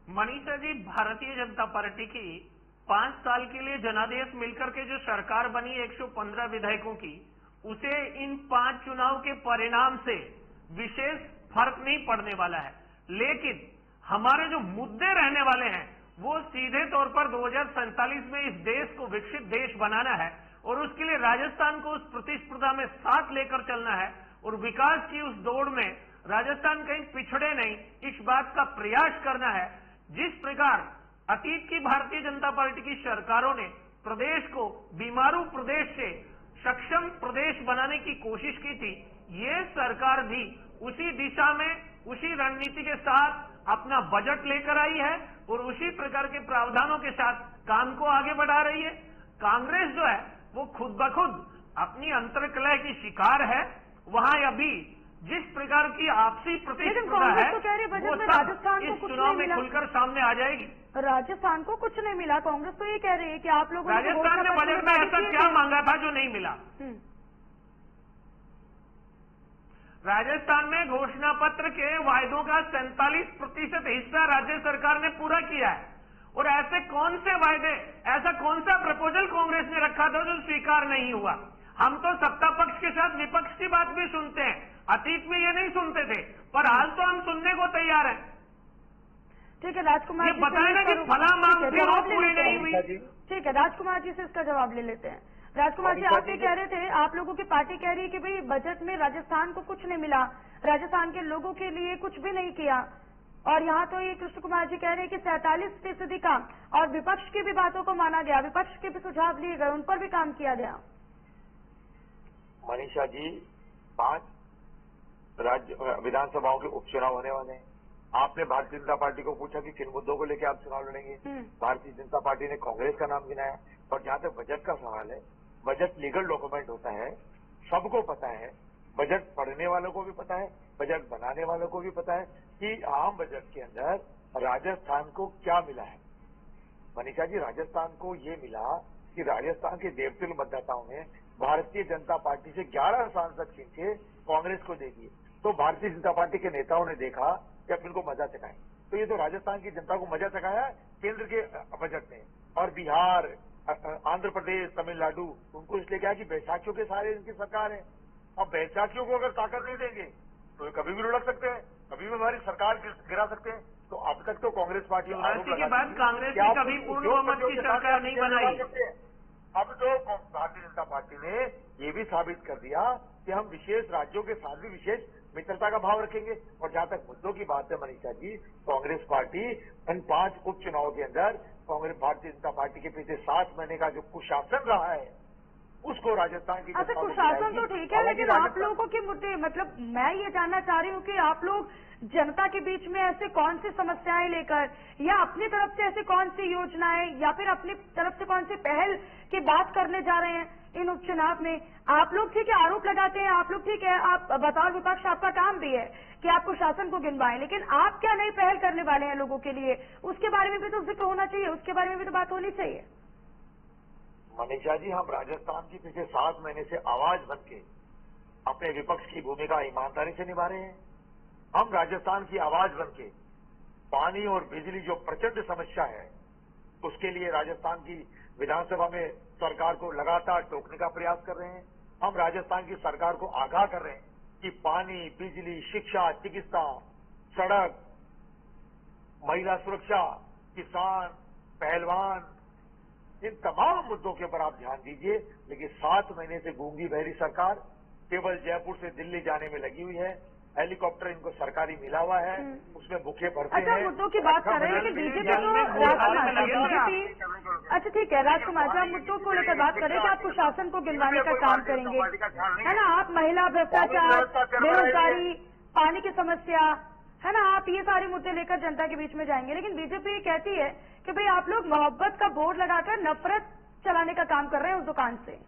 मनीषा जी, भारतीय जनता पार्टी की 5 साल के लिए जनादेश मिलकर के जो सरकार बनी 115 विधायकों की, उसे इन 5 चुनाव के परिणाम से विशेष फर्क नहीं पड़ने वाला है। लेकिन हमारे जो मुद्दे रहने वाले हैं वो सीधे तौर पर 2047 में इस देश को विकसित देश बनाना है, और उसके लिए राजस्थान को उस प्रतिस्पर्धा में साथ लेकर चलना है, और विकास की उस दौड़ में राजस्थान कहीं पिछड़े नहीं, इस बात का प्रयास करना है। जिस प्रकार अतीत की भारतीय जनता पार्टी की सरकारों ने प्रदेश को बीमारू प्रदेश से सक्षम प्रदेश बनाने की कोशिश की थी, ये सरकार भी उसी दिशा में, उसी रणनीति के साथ अपना बजट लेकर आई है और उसी प्रकार के प्रावधानों के साथ काम को आगे बढ़ा रही है। कांग्रेस जो है वो खुद ब खुद अपनी अंतर्कलह की शिकार है। वहां अभी जिस प्रकार की आपसी प्रतिस्पर्धा है वो सब इस चुनाव में खुलकर सामने आ जाएगी। राजस्थान को कुछ नहीं मिला, कांग्रेस तो ये कह रही है कि आप लोगों ने राजस्थान ने बजट में ऐसा क्या मांगा था जो नहीं मिला? राजस्थान में घोषणा पत्र के वायदों का 47% हिस्सा राज्य सरकार ने पूरा किया है, और ऐसे कौन से वायदे, ऐसा कौन सा प्रपोजल कांग्रेस ने रखा था जो स्वीकार नहीं हुआ? हम तो सत्ता पक्ष के साथ विपक्ष की बात भी सुनते हैं, अतीत में ये नहीं सुनते थे, पर आज तो हम सुनने को तैयार हैं। ठीक है राजकुमार जी, बताए ना कि फला मांग थी वो पूरी नहीं हुई। ठीक है, राजकुमार जी से इसका जवाब ले लेते हैं। राजकुमार जी, आप ये कह रहे थे, आप लोगों की पार्टी कह रही है कि भाई बजट में राजस्थान को कुछ नहीं मिला, राजस्थान के लोगों के लिए कुछ भी नहीं किया, और यहाँ तो ये कृष्ण कुमार जी कह रहे हैं कि 47% काम, और विपक्ष की भी बातों को माना गया, विपक्ष के भी सुझाव लिए गए, उन पर भी काम किया गया। मनीषा जी, 5 राज्य विधानसभाओं के उपचुनाव होने वाले हैं। आपने भारतीय जनता पार्टी को पूछा कि किन मुद्दों को लेकर आप चुनाव लड़ेंगे। भारतीय जनता पार्टी ने कांग्रेस का नाम गिनाया। और जहां तक बजट का सवाल है, बजट लीगल डॉक्यूमेंट होता है, सबको पता है, बजट पढ़ने वालों को भी पता है, बजट बनाने वालों को भी पता है कि आम बजट के अंदर राजस्थान को क्या मिला है। मनीषा जी, राजस्थान को ये मिला कि राजस्थान के देवतुल्य मतदाताओं ने भारतीय जनता पार्टी से 11 सांसद छीन के कांग्रेस को दे दिए। तो भारतीय जनता पार्टी के नेताओं ने देखा कि अब इनको मजा चखाएं, तो ये तो राजस्थान की जनता को मजा चखाया केंद्र के बजट ने। और बिहार, आंध्र प्रदेश, तमिलनाडु, उनको इसलिए क्या कि बैसाखियों के सारे इनकी सरकार है। अब बैसाखियों को अगर ताकत नहीं देंगे तो कभी भी लुढ़क सकते हैं, कभी भी हमारी सरकार गिरा सकते हैं। तो अब तक तो कांग्रेस पार्टी के बाद कांग्रेस ने कभी पूर्ण बहुमत की सरकार नहीं बनाई। अब तो भारतीय जनता पार्टी ने ये भी साबित कर दिया कि हम विशेष राज्यों के साथ भी विशेष मित्रता का भाव रखेंगे। और जहां तक मुद्दों की बात है मनीषा जी, कांग्रेस पार्टी इन 5 उपचुनावों के अंदर कांग्रेस भारतीय जनता पार्टी के पीछे 7 महीने का जो कुशासन रहा है उसको राजस्थान की अच्छा, कुशासन तो ठीक है, लेकिन आप लोगों के मुद्दे, मतलब मैं ये जानना चाह रही हूँ कि आप लोग जनता के बीच में ऐसे कौन सी समस्याएं लेकर, या अपनी तरफ से ऐसे कौन सी योजनाएं, या फिर अपनी तरफ से कौन सी पहल की बात करने जा रहे हैं इन उपचुनाव में? आप लोग ठीक है आरोप लगाते हैं, आप लोग ठीक है, आप बतौर विपक्ष आपका काम भी है कि आप कुशासन को गिनवाएं, लेकिन आप क्या नई पहल करने वाले हैं लोगों के लिए? उसके बारे में भी तो जिक्र होना चाहिए, उसके बारे में भी तो बात होनी चाहिए। मनीषा जी, हम राजस्थान की पिछले 7 महीने से आवाज बन के अपने विपक्ष की भूमिका ईमानदारी से निभा रहे हैं। हम राजस्थान की आवाज बन के पानी और बिजली जो प्रचंड समस्या है उसके लिए राजस्थान की विधानसभा में सरकार को लगातार टोकने का प्रयास कर रहे हैं। हम राजस्थान की सरकार को आगाह कर रहे हैं कि पानी, बिजली, शिक्षा, चिकित्सा, सड़क, महिला सुरक्षा, किसान, पहलवान, इन तमाम मुद्दों के ऊपर आप ध्यान दीजिए। लेकिन 7 महीने से गूंगी बहरी सरकार केवल जयपुर से दिल्ली जाने में लगी हुई है। हेलीकॉप्टर इनको सरकारी मिला हुआ है, उसमें बुके भरते हैं। अच्छा, मुद्दों की बात कर रहे हैं, लेकिन बीजेपी तो अच्छा ठीक है, राजकुमार जी, आप मुद्दों को लेकर बात करें कि आप कुशासन को गिनवाने का काम करेंगे, है ना? आप महिला भ्रष्टाचार, बेरोजगारी, पानी की समस्या, है ना, आप ये सारे मुद्दे लेकर जनता के बीच में जाएंगे। लेकिन बीजेपी ये कहती है कि भाई आप लोग मोहब्बत का बोर्ड लगाकर नफरत चलाने का काम कर रहे हैं उस दुकान से।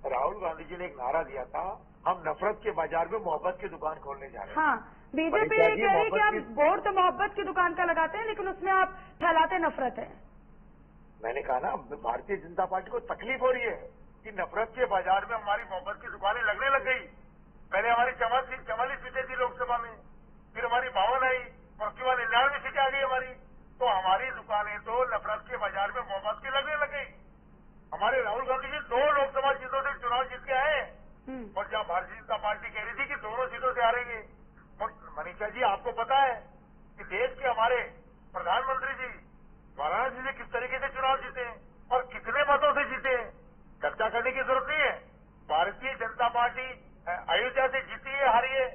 राहुल गांधी जी ने एक नारा दिया था, हम नफरत के बाजार में मोहब्बत की दुकान खोलने जा रहे हैं। हाँ, बीजेपी ये कह रही है कि आप बोर्ड तो मोहब्बत की दुकान का लगाते हैं, लेकिन उसमें आप फैलाते नफरत है। मैंने कहा ना, भारतीय जनता पार्टी को तकलीफ हो रही है कि नफरत के बाजार में हमारी मोहब्बत की दुकानें लगने लग गई। पहले हमारी 44 सीटें थी लोकसभा में, फिर हमारी 52 आई, और उसके बाद 99 सीटें आ गई हमारी। तो हमारी दुकानें तो नफरत के बाजार में मोहब्बत की लगने लग गई। हमारे राहुल गांधी जी 2 लोकसभा सीटों से चुनाव जीत के आए, और जहां भारतीय जनता पार्टी कह रही थी कि दोनों सीटों से हारेंगे। और मनीषा जी, आपको पता है कि देश के हमारे प्रधानमंत्री जी वाराणसी से किस तरीके से चुनाव जीते हैं और कितने मतों से जीते हैं, चर्चा करने की जरूरत नहीं है। भारतीय जनता पार्टी अयोध्या से जीती है, हारी है,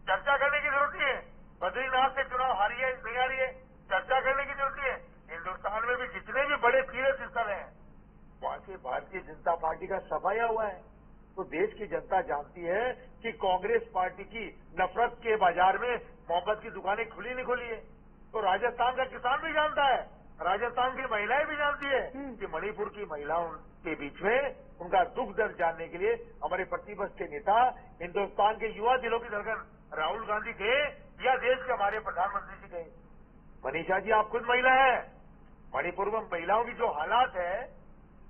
चर्चा करने की जरूरत नहीं है। बद्रीनाथ से चुनाव हारी है, नहीं हारी है, चर्चा करने की जरूरत नहीं है। हिंदुस्तान में भी जितने भी बड़े तीर्थ स्थल हैं वहां से भारतीय जनता पार्टी का सफाया हुआ है। तो देश की जनता जानती है कि कांग्रेस पार्टी की नफरत के बाजार में मोहब्बत की दुकानें खुली नहीं खुली है। तो राजस्थान का किसान भी जानता है, राजस्थान की महिलाएं भी जानती है कि मणिपुर की महिलाओं के बीच में उनका दुख दर्द जानने के लिए हमारे प्रतिपक्ष के नेता, हिंदुस्तान के युवा दिलों की धड़कन राहुल गांधी गए या देश के हमारे प्रधानमंत्री जी गए। मनीषा जी, आप खुद महिला है, मणिपुर में महिलाओं की जो हालात है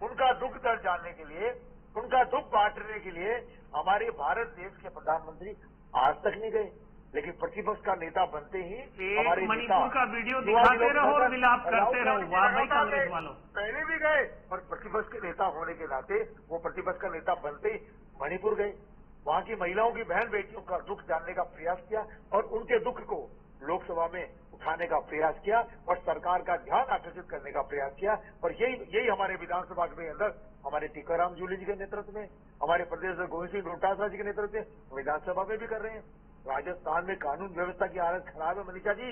उनका दुख दर्द जानने के लिए, उनका दुख बांटने के लिए हमारे भारत देश के प्रधानमंत्री आज तक नहीं गए। लेकिन प्रतिपक्ष का नेता बनते ही हमारे मणिपुर का वीडियो दिखाते रहो और विलाप करते रहो, वाह भाई कांग्रेस वालों। पहले भी गए और प्रतिपक्ष के नेता होने के नाते वो प्रतिपक्ष का नेता बनते ही मणिपुर गए, वहां की महिलाओं की बहन बेटियों का दुख जानने का प्रयास किया और उनके दुख को लोकसभा में उठाने का प्रयास किया और सरकार का ध्यान आकर्षित करने का प्रयास किया। और यही हमारे विधानसभा के अंदर हमारे टीकाराम जूली जी के नेतृत्व में, हमारे प्रदेश में गोविंद सिंह डोटासरा जी के नेतृत्व में विधानसभा में भी कर रहे हैं। राजस्थान में कानून व्यवस्था की हालत खराब है मनीषा जी,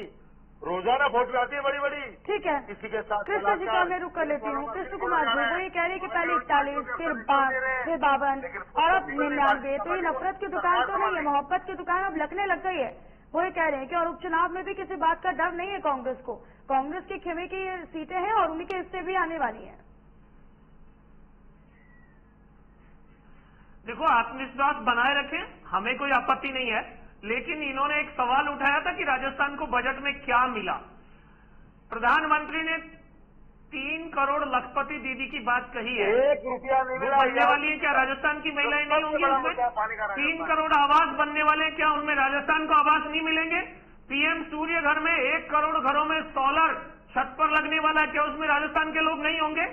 रोजाना फोटो आती है बड़ी बड़ी। ठीक है, किसी के साथ कृष्ण जी का मैं रुक कर लेती हूँ। कृष्ण कुमार जी, वो ये कह रहे हैं कि पहले 41, फिर 52 और अब 99। तो ये नफरत की दुकान तो नहीं है, मोहब्बत की दुकान अब लगने लग गई है। वो ये कह रहे हैं कि और उपचुनाव में भी किसी बात का डर नहीं है कांग्रेस को, कांग्रेस के खेमे की सीटें हैं और उन्हीं के हिस्से भी आने वाली हैं। देखो, आत्मविश्वास बनाए रखें, हमें कोई आपत्ति नहीं है, लेकिन इन्होंने एक सवाल उठाया था कि राजस्थान को बजट में क्या मिला। प्रधानमंत्री ने 3 करोड़ लखपति दीदी की बात कही है, 1 रुपया नहीं मिला। बनने वाली है, क्या राजस्थान की महिलाएं नहीं होंगी उसमें? 3 करोड़ आवास बनने वाले हैं, क्या उनमें राजस्थान को आवास नहीं मिलेंगे? पीएम सूर्य घर में 1 करोड़ घरों में सोलर छत पर लगने वाला है, क्या उसमें राजस्थान के लोग नहीं होंगे?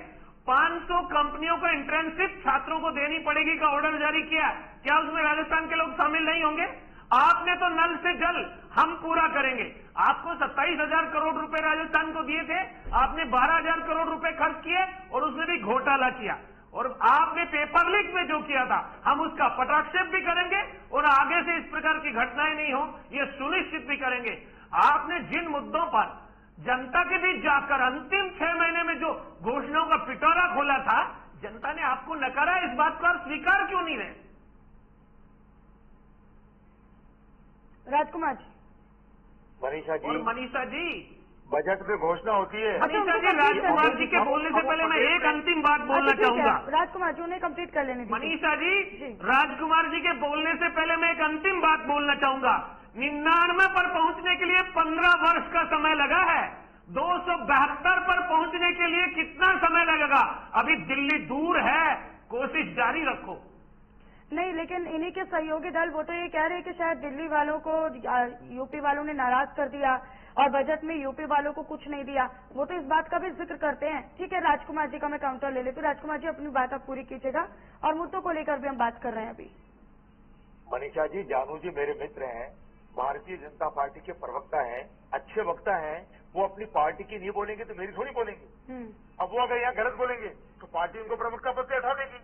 500 कंपनियों को इंटर्नशिप छात्रों को देनी पड़ेगी का ऑर्डर जारी किया, क्या उसमें राजस्थान के लोग शामिल नहीं होंगे? आपने तो नल से जल हम पूरा करेंगे, आपको 27,000 करोड़ रुपए राजस्थान को दिए थे, आपने 12,000 करोड़ रुपए खर्च किए और उसमें भी घोटाला किया। और आपने पेपर लीक में जो किया था हम उसका पटाक्षेप भी करेंगे और आगे से इस प्रकार की घटनाएं नहीं हो ये सुनिश्चित भी करेंगे। आपने जिन मुद्दों पर जनता के बीच जाकर अंतिम 6 महीने में जो घोषणाओं का पिटोरा खोला था, जनता ने आपको नकारा, इस बात को आप स्वीकार क्यों नहीं रहे? राजकुमार जी। मनीषा जी बजट में घोषणा होती है। मनीषा जी, राजकुमार जी के बोलने से पहले मैं एक अंतिम बात बोलना चाहूंगा। राजकुमार जी उन्हें कंप्लीट कर लेने दीजिए। मनीषा जी, राजकुमार जी के बोलने से पहले मैं एक अंतिम बात बोलना चाहूंगा। 99 पर पहुंचने के लिए 15 वर्ष का समय लगा है। 272 पर पहुंचने के लिए कितना समय लगेगा? अभी दिल्ली दूर है, कोशिश जारी रखो। नहीं, लेकिन इन्हीं के सहयोगी दल वो तो ये कह रहे हैं कि शायद दिल्ली वालों को यूपी वालों ने नाराज कर दिया और बजट में यूपी वालों को कुछ नहीं दिया। वो तो इस बात का भी जिक्र करते हैं। ठीक है, राजकुमार जी का मैं काउंटर ले लेती हूँ। राजकुमार जी अपनी बात आप पूरी कीजिएगा और मुद्दों को लेकर भी हम बात कर रहे हैं अभी। मनीषा जी, जानू जी मेरे मित्र हैं, भारतीय जनता पार्टी के प्रवक्ता हैं, अच्छे वक्ता हैं। वो अपनी पार्टी की नहीं बोलेंगे तो मेरी थोड़ी बोलेंगे। अब वो अगर यहाँ गलत बोलेंगे तो पार्टी उनको प्रवक्ता पद से हटा देगी।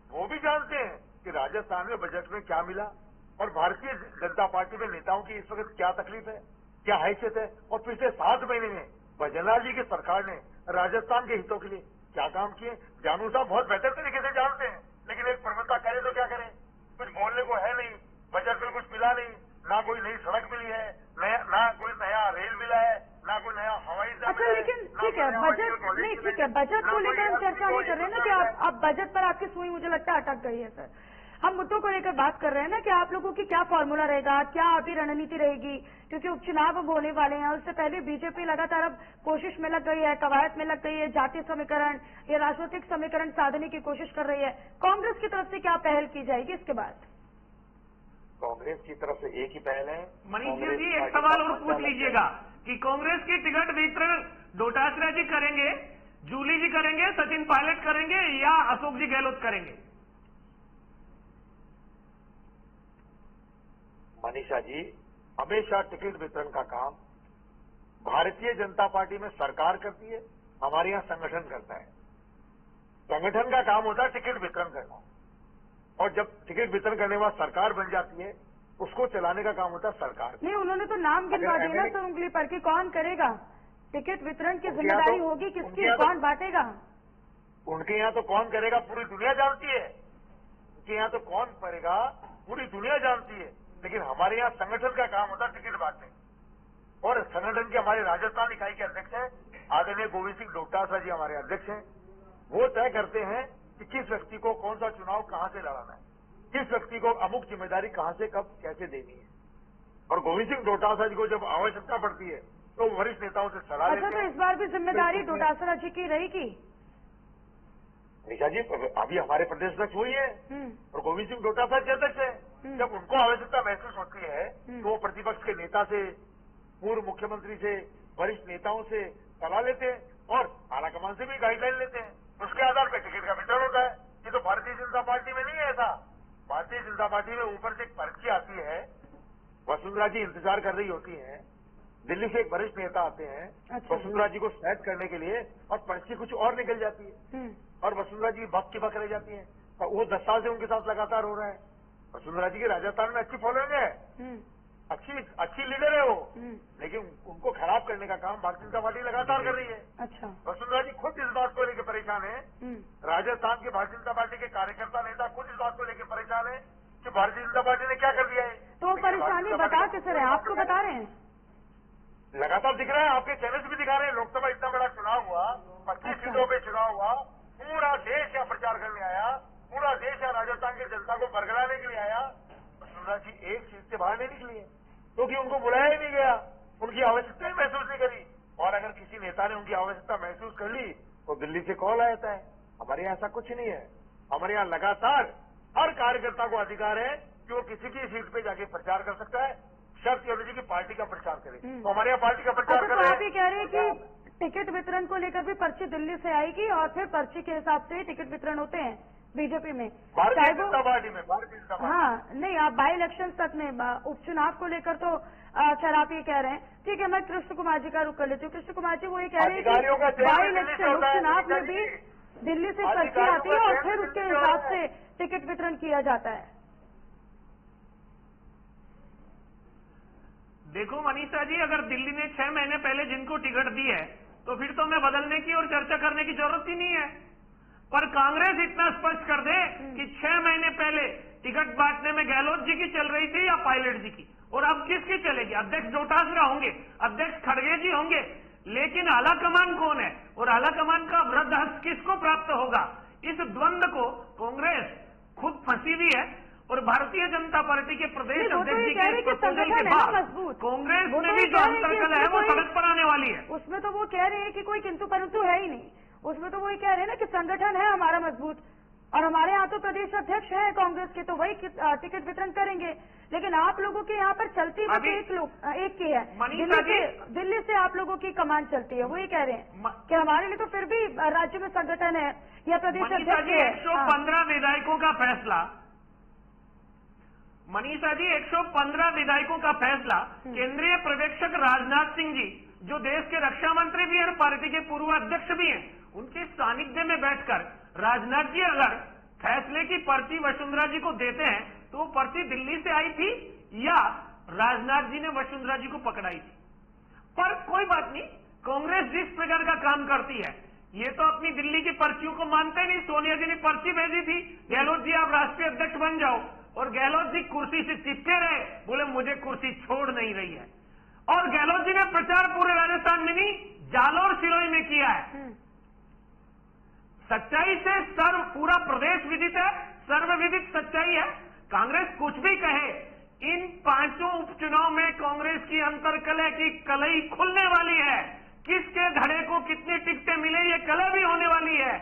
वो भी जानते हैं कि राजस्थान में बजट में क्या मिला और भारतीय जनता पार्टी में नेताओं की इस वक्त क्या तकलीफ है, क्या हैसियत है, और पिछले 7 महीने में भजनलाल जी की सरकार ने राजस्थान के हितों के लिए क्या काम किए, जानू साहब बहुत बेहतर तरीके से जानते हैं। लेकिन एक प्रवक्ता करे तो क्या करे, कुछ बोलने को है नहीं, बजट में कुछ मिला नहीं, ना कोई नई सड़क मिली है, ना कोई नया रेल मिला है, ना कोई नया हवाई जहाज। अच्छा, लेकिन ठीक है, बजट नहीं, ठीक है, बजट को लेकर हम चर्चा नहीं कर रहे हैं ना कि आप बजट पर आपकी सुई मुझे लगता है अटक गई है। सर, हम मुद्दों को लेकर बात कर रहे हैं ना कि आप लोगों की क्या फॉर्मूला रहेगा, क्या अभी रणनीति रहेगी, क्योंकि उपचुनाव अब होने वाले हैं। उससे पहले बीजेपी लगातार अब कोशिश में लग गई है, कवायद में लग गई है, जातीय समीकरण या राजनीतिक समीकरण साधने की कोशिश कर रही है। कांग्रेस की तरफ से क्या पहल की जाएगी इसके बाद? कांग्रेस की तरफ से एक ही पहल है। मनीषा जी, एक सवाल और पूछ लीजिएगा कि कांग्रेस की टिकट वितरण डोटासरा जी करेंगे, जूली जी करेंगे, सचिन पायलट करेंगे या अशोक जी गहलोत करेंगे? मनीषा जी, हमेशा टिकट वितरण का काम भारतीय जनता पार्टी में सरकार करती है, हमारे यहाँ संगठन करता है। संगठन का काम होता है टिकट वितरण करना, और जब टिकट वितरण करने के बाद सरकार बन जाती है, उसको चलाने का काम होता है सरकार। नहीं, उन्होंने तो नाम गिनवा दिया ना सर उंगली पर कि कौन करेगा टिकट वितरण की जिम्मेदारी होगी किसकी, कौन बांटेगा? उनके यहाँ तो कौन करेगा पूरी दुनिया जानती है, उनके यहाँ तो कौन करेगा पूरी दुनिया जानती है। लेकिन हमारे यहाँ संगठन का काम होता है टिकट बांटने, और संगठन के हमारे राजस्थान इकाई के अध्यक्ष हैं आदरणीय गोविंद सिंह डोटासरा जी, हमारे अध्यक्ष हैं। वो तय करते हैं कि किस व्यक्ति को कौन सा चुनाव कहां से लड़ाना है, किस व्यक्ति को अमुक जिम्मेदारी कहां से कब कैसे देनी है। और गोविंद सिंह डोटासरा जी को जब आवश्यकता पड़ती है तो वरिष्ठ नेताओं से सलाह लेते हैं। अच्छा, तो इस बार भी जिम्मेदारी डोटासरा जी की रहेगी? निशा जी, अभी हमारे प्रदेश अध्यक्ष वही है और गोविंद सिंह डोटासरा जी अध्यक्ष है। जब उनको आवश्यकता महसूस होती है तो वो प्रतिपक्ष के नेता से, पूर्व मुख्यमंत्री से, वरिष्ठ नेताओं से सलाह लेते हैं और आलाकमान से भी गाइडलाइन लेते हैं। उसके आधार पर टिकट का वितरण होता है। ये तो भारतीय जनता पार्टी में नहीं है ऐसा। भारतीय जनता पार्टी में ऊपर से एक पर्ची आती है, वसुंधरा जी इंतजार कर रही होती हैं, दिल्ली से एक वरिष्ठ नेता आते हैं वसुंधरा जी को सेट करने के लिए, और पर्ची कुछ और निकल जाती है और वसुंधरा जी बक की बक रह जाती है। और वो 10 साल से उनके साथ लगातार हो रहा है। वसुंधरा जी की राजस्थान में अच्छी फॉलोइंग है, अच्छी लीडर है वो, लेकिन उनको खराब करने का काम भारतीय जनता पार्टी लगातार कर रही है। अच्छा, वसुंधरा जी खुद इस बात को लेकर परेशान है, राजस्थान के भारतीय जनता पार्टी के कार्यकर्ता नेता खुद इस बात को लेकर परेशान है कि भारतीय जनता पार्टी ने क्या कर दिया है। तो परेशानी बता किस रहे हैं, आपको बता रहे हैं? लगातार दिख रहा है, आपके चैनल्स भी दिखा रहे हैं। लोकसभा इतना बड़ा चुनाव हुआ, 25 सीटों पे चुनाव हुआ, पूरा देश यहाँ प्रचार करने आया, पूरा देश यहाँ राजस्थान की जनता को बरगलाने के लिए आया। वसुंधरा जी एक सीट से बाहर नहीं निकली है क्योंकि उनको बुलाया ही नहीं गया, उनकी आवश्यकता ही महसूस नहीं करी। और अगर किसी नेता ने उनकी आवश्यकता महसूस कर ली तो दिल्ली से कॉल आ जाता है। हमारे यहाँ ऐसा कुछ नहीं है। हमारे यहाँ लगातार हर कार्यकर्ता को अधिकार है कि वो किसी की सीट पे जाके प्रचार कर सकता है, शर्त ये होगी कि पार्टी का प्रचार करे। तो हमारे यहाँ पार्टी का प्रचार कर रहे हैं। आप ये कह रहे हैं कि टिकट वितरण को लेकर भी पर्ची दिल्ली से आएगी और फिर पर्ची के हिसाब से टिकट वितरण होते हैं बीजेपी में, भारतीय जनता पार्टी में। हाँ, नहीं, आप बाई इलेक्शन तक में, उपचुनाव को लेकर तो खैर आप ये कह रहे हैं। ठीक है, मैं कृष्ण कुमार जी का रुख कर लेती हूँ। कृष्ण कुमार जी वो ये कह रहे हैं कि बाई इलेक्शन उपचुनाव में भी दिल्ली से पर्ची आती है और फिर उसके हिसाब से टिकट वितरण किया जाता है। देखो मनीषा जी, अगर दिल्ली ने 6 महीने पहले जिनको टिकट दी है तो फिर तो हमें बदलने की और चर्चा करने की जरूरत ही नहीं है। पर कांग्रेस इतना स्पष्ट कर दे कि 6 महीने पहले टिकट बांटने में गहलोत जी की चल रही थी या पायलट जी की, और अब किसकी चलेगी? अध्यक्ष डोटासरा होंगे, अध्यक्ष खड़गे जी होंगे, लेकिन आला कमान कौन है और आला कमान का वृद्ध हस्त किसको प्राप्त होगा? इस द्वंद को कांग्रेस खुद फंसी हुई है और भारतीय जनता पार्टी के प्रदेश अध्यक्ष जी के प्रपोजल के बाद कांग्रेस में भी जो अंतर्कल है वो सड़क पर आने वाली है। उसमें तो वो कह रहे हैं कि कोई किंतु परंतु है ही नहीं, उसमें तो वही कह रहे हैं ना कि संगठन है हमारा मजबूत, और हमारे यहाँ तो प्रदेश अध्यक्ष है कांग्रेस के, तो वही टिकट वितरण करेंगे। लेकिन आप लोगों के यहाँ पर चलती तो एक की है, दिल्ली से आप लोगों की कमान चलती है, वही कह रहे हैं कि हमारे लिए तो फिर भी राज्य में संगठन है या प्रदेश अध्यक्ष है। 115 विधायकों का फैसला, मनीषा जी, 115 विधायकों का फैसला केंद्रीय पर्यवेक्षक राजनाथ सिंह जी, जो देश के रक्षा मंत्री भी हैं और पार्टी के पूर्व अध्यक्ष भी हैं, उनके सानिध्य में बैठकर राजनाथ जी अगर फैसले की पर्ची वसुंधरा जी को देते हैं तो वो पर्ची दिल्ली से आई थी या राजनाथ जी ने वसुंधरा जी को पकड़ाई थी? पर कोई बात नहीं, कांग्रेस जिस प्रकार का काम करती है, ये तो अपनी दिल्ली की पर्चियों को मानते नहीं। सोनिया जी ने पर्ची भेजी थी, गहलोत जी आप राष्ट्रीय अध्यक्ष बन जाओ, और गहलोत जी कुर्सी से चिपके रहे, बोले मुझे कुर्सी छोड़ नहीं रही है। और गहलोत जी ने प्रचार पूरे राजस्थान में नहीं, जालोर सिरोही में किया है। सच्चाई से पूरा प्रदेश विदित है, सर्वविदित सच्चाई है। कांग्रेस कुछ भी कहे, इन 5 उपचुनाव में कांग्रेस की अंतर्कलह की कलई खुलने वाली है। किसके धड़े को कितनी टिकटें मिले, ये कलह भी होने वाली है।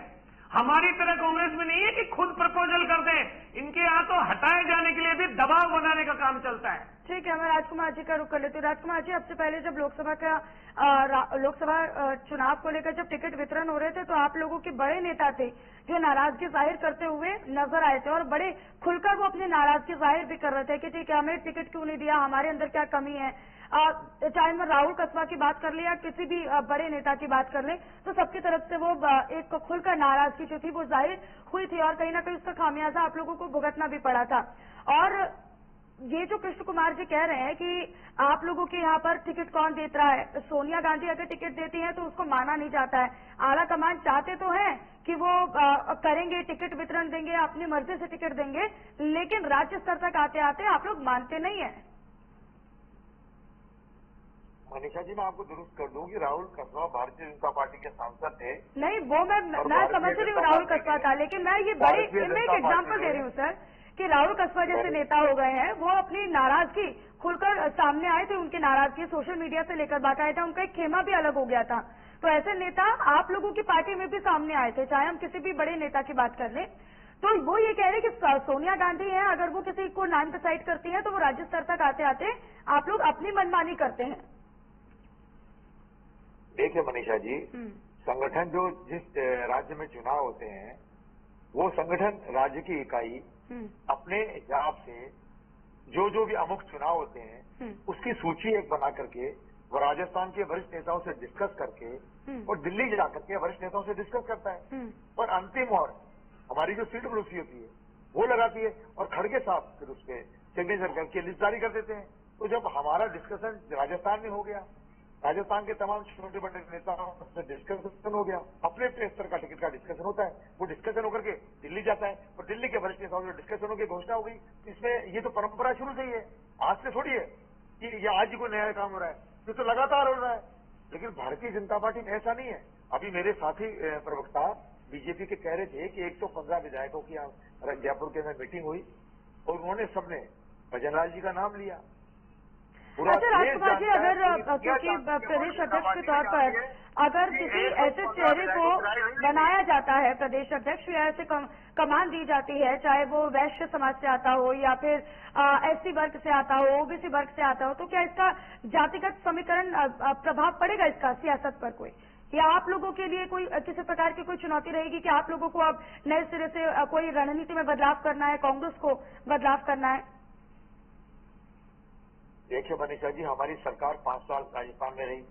हमारी तरह कांग्रेस में नहीं है कि खुद प्रपोजल कर दे, इनके यहाँ तो हटाए जाने के लिए भी दबाव बनाने का काम चलता है। ठीक है, मैं राजकुमार जी का रुख कर लेती हूँ। राजकुमार जी, अब से पहले जब लोकसभा चुनाव को लेकर जब टिकट वितरण हो रहे थे तो आप लोगों के बड़े नेता थे जो नाराजगी जाहिर करते हुए नजर आए थे, और बड़े खुलकर वो अपनी नाराजगी जाहिर भी कर रहे थे कि ठीक है, हमें टिकट क्यों नहीं दिया, हमारे अंदर क्या कमी है। चाहे मैं राहुल कस्बा की बात कर ले या किसी भी बड़े नेता की बात कर ले, तो सबकी तरफ से वो एक खुलकर नाराजगी जो थी वो जाहिर हुई थी, और कहीं ना कहीं उसका खामियाजा आप लोगों को भुगतना भी पड़ा था। और ये जो कृष्ण कुमार जी कह रहे हैं कि आप लोगों के यहाँ पर टिकट कौन देता रहा है, सोनिया गांधी अगर टिकट देती हैं तो उसको माना नहीं जाता है। आला कमान चाहते तो हैं कि वो करेंगे, टिकट वितरण देंगे, अपनी मर्जी से टिकट देंगे, लेकिन राज्य स्तर तक आते आते आप लोग मानते नहीं है। मनीषा जी, मैं आपको दुरुस्त कर दूं कि राहुल कस्बा भारतीय जनता पार्टी के सांसद थे। नहीं, वो मैं समझ रही हूँ राहुल कस्बा का, लेकिन मैं ये बड़ी एक एग्जाम्पल दे रही हूँ सर कि राहुल कस्बा जैसे नेता हो गए हैं, वो अपनी नाराजगी खुलकर सामने आए थे, उनकी नाराजगी सोशल मीडिया से लेकर बाकायदा उनका एक खेमा भी अलग हो गया था। तो ऐसे नेता आप लोगों की पार्टी में भी सामने आए थे, चाहे हम किसी भी बड़े नेता की बात कर लें। तो वो ये कह रहे हैं कि सोनिया गांधी है, अगर वो किसी को नाम डिसाइड करती है तो वो राज्य स्तर तक आते आते आप लोग अपनी मनमानी करते हैं। देखिए मनीषा जी, संगठन जो जिस राज्य में चुनाव होते हैं, वो संगठन राज्य की इकाई अपने हिसाब से जो भी अमुक चुनाव होते हैं उसकी सूची एक बना करके वो राजस्थान के वरिष्ठ नेताओं से डिस्कस करके और दिल्ली जाकर के वरिष्ठ नेताओं से डिस्कस करता है, और अंतिम और हमारी जो सीट पड़ोसी होती है वो लगाती है, और खड़गे साहब फिर उस पर सिग्नेचर करके लिस्ट जारी कर देते हैं। तो जब हमारा डिस्कशन राजस्थान में हो गया, राजस्थान के तमाम छोटे बड़े नेताओं से डिस्कशन हो गया, अपने अपने स्तर का टिकट का डिस्कशन होता है, वो डिस्कशन होकर के दिल्ली जाता है और दिल्ली के वरिष्ठ नेताओं से डिस्कशन होकर घोषणा हो गई। इसमें ये तो परंपरा शुरू से ही है, आज से थोड़ी है कि ये आज ही कोई नया काम हो रहा है, ये तो लगातार हो रहा है। लेकिन भारतीय जनता पार्टी में ऐसा नहीं है। अभी मेरे साथी प्रवक्ता बीजेपी के कह रहे थे कि 115 विधायकों की यहाँ जयपुर के में मीटिंग हुई और उन्होंने सबने भजनलाल जी का नाम लिया। अच्छा राजकुमार जी, अगर क्योंकि प्रदेश अध्यक्ष के तौर पर अगर किसी ऐसे चेहरे को बनाया जाता है प्रदेश अध्यक्ष या ऐसे कमान दी जाती है, चाहे वो वैश्य समाज से आता हो या फिर एससी वर्ग से आता हो, ओबीसी वर्ग से आता हो, तो क्या इसका जातिगत समीकरण प्रभाव पड़ेगा इसका सियासत पर कोई, या आप लोगों के लिए कोई किसी प्रकार की कोई चुनौती रहेगी कि आप लोगों को अब नए सिरे से कोई रणनीति में बदलाव करना है, कांग्रेस को बदलाव करना है? देखिए मनीषा जी, हमारी सरकार 5 साल राजस्थान में रही,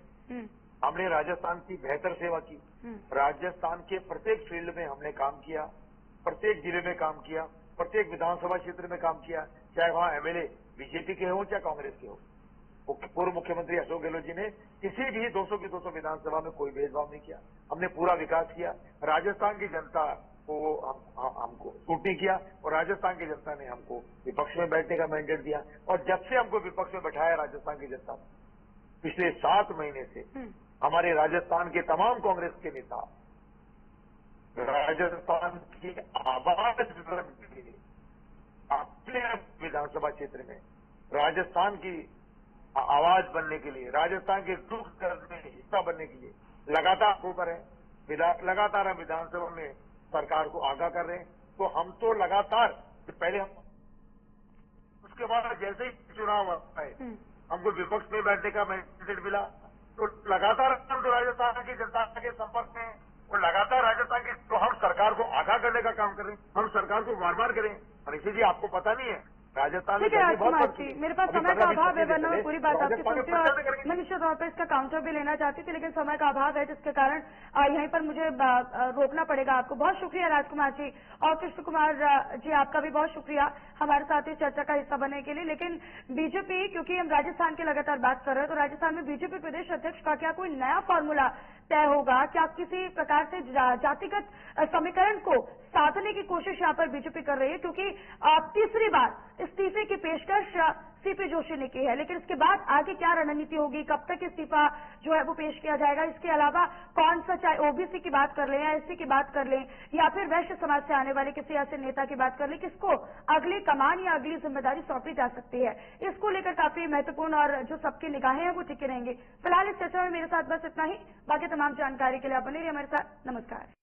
हमने राजस्थान की बेहतर सेवा की, राजस्थान के प्रत्येक फील्ड में हमने काम किया, प्रत्येक जिले में काम किया, प्रत्येक विधानसभा क्षेत्र में काम किया, चाहे वहां एमएलए बीजेपी के हों चाहे कांग्रेस के हो। पूर्व मुख्यमंत्री अशोक गहलोत जी ने किसी भी 200 की 200 विधानसभा में कोई भेदभाव नहीं किया, हमने पूरा विकास किया। राजस्थान की जनता हमको सूट नहीं किया और राजस्थान की जनता ने हमको विपक्ष में बैठने का मैंडेट दिया। और जब से हमको विपक्ष में बैठाया राजस्थान की जनता पिछले 7 महीने से हमारे राजस्थान के तमाम कांग्रेस के नेता राजस्थान की आवाज अपने विधानसभा क्षेत्र में राजस्थान की आवाज बनने के लिए, राजस्थान के दुख दर्द में हिस्सा बनने के लिए लगातार आपको करें, लगातार हम विधानसभा में सरकार को आगाह कर रहे हैं। तो हम तो लगातार पहले हम उसके बाद जैसे ही चुनाव आए हमको विपक्ष में बैठने का मैंडेट मिला, तो लगातार हम तो राजस्थान की जनता के संपर्क में और लगातार राजस्थान की तो हम सरकार को आगाह करने का काम कर रहे हैं। हम सरकार को बार बार करें। मनीषा जी आपको पता नहीं है राजस्थान ठीक है राजकुमार जी, मेरे पास समय का अभाव है, वरना मैं पूरी बात आपकी सुनती हूँ और मैं निश्चित तौर पर इसका काउंटर भी लेना चाहती थी, लेकिन समय का अभाव है जिसके कारण यहीं पर मुझे रोकना पड़ेगा आपको। बहुत शुक्रिया राजकुमार जी। और कृष्ण कुमार जी आपका भी बहुत शुक्रिया हमारे साथ इस चर्चा का हिस्सा बनने के लिए। लेकिन बीजेपी, क्योंकि हम राजस्थान की लगातार बात कर रहे हैं, तो राजस्थान में बीजेपी प्रदेश अध्यक्ष का क्या कोई नया फॉर्मूला तय होगा? क्या किसी प्रकार से जातिगत समीकरण को साधने की कोशिश यहाँ पर बीजेपी कर रही है? क्योंकि तीसरी बार इस्तीफे की पेशकश सीपी जोशी ने की है, लेकिन इसके बाद आगे क्या रणनीति होगी, कब तक इस्तीफा जो है वो पेश किया जाएगा? इसके अलावा कौन सा, चाहे ओबीसी की बात कर लें या एससी की बात कर लें या फिर वैश्य समाज से आने वाले किसी ऐसे नेता की बात कर लें, किसको अगली कमान या अगली जिम्मेदारी सौंपी जा सकती है, इसको लेकर काफी महत्वपूर्ण और जो सबकी निगाहें हैं वो टिके रहेंगे। फिलहाल इस चर्चा में मेरे साथ बस इतना ही। बाकी तमाम जानकारी के लिए आप बने रहिए हमारे साथ। नमस्कार।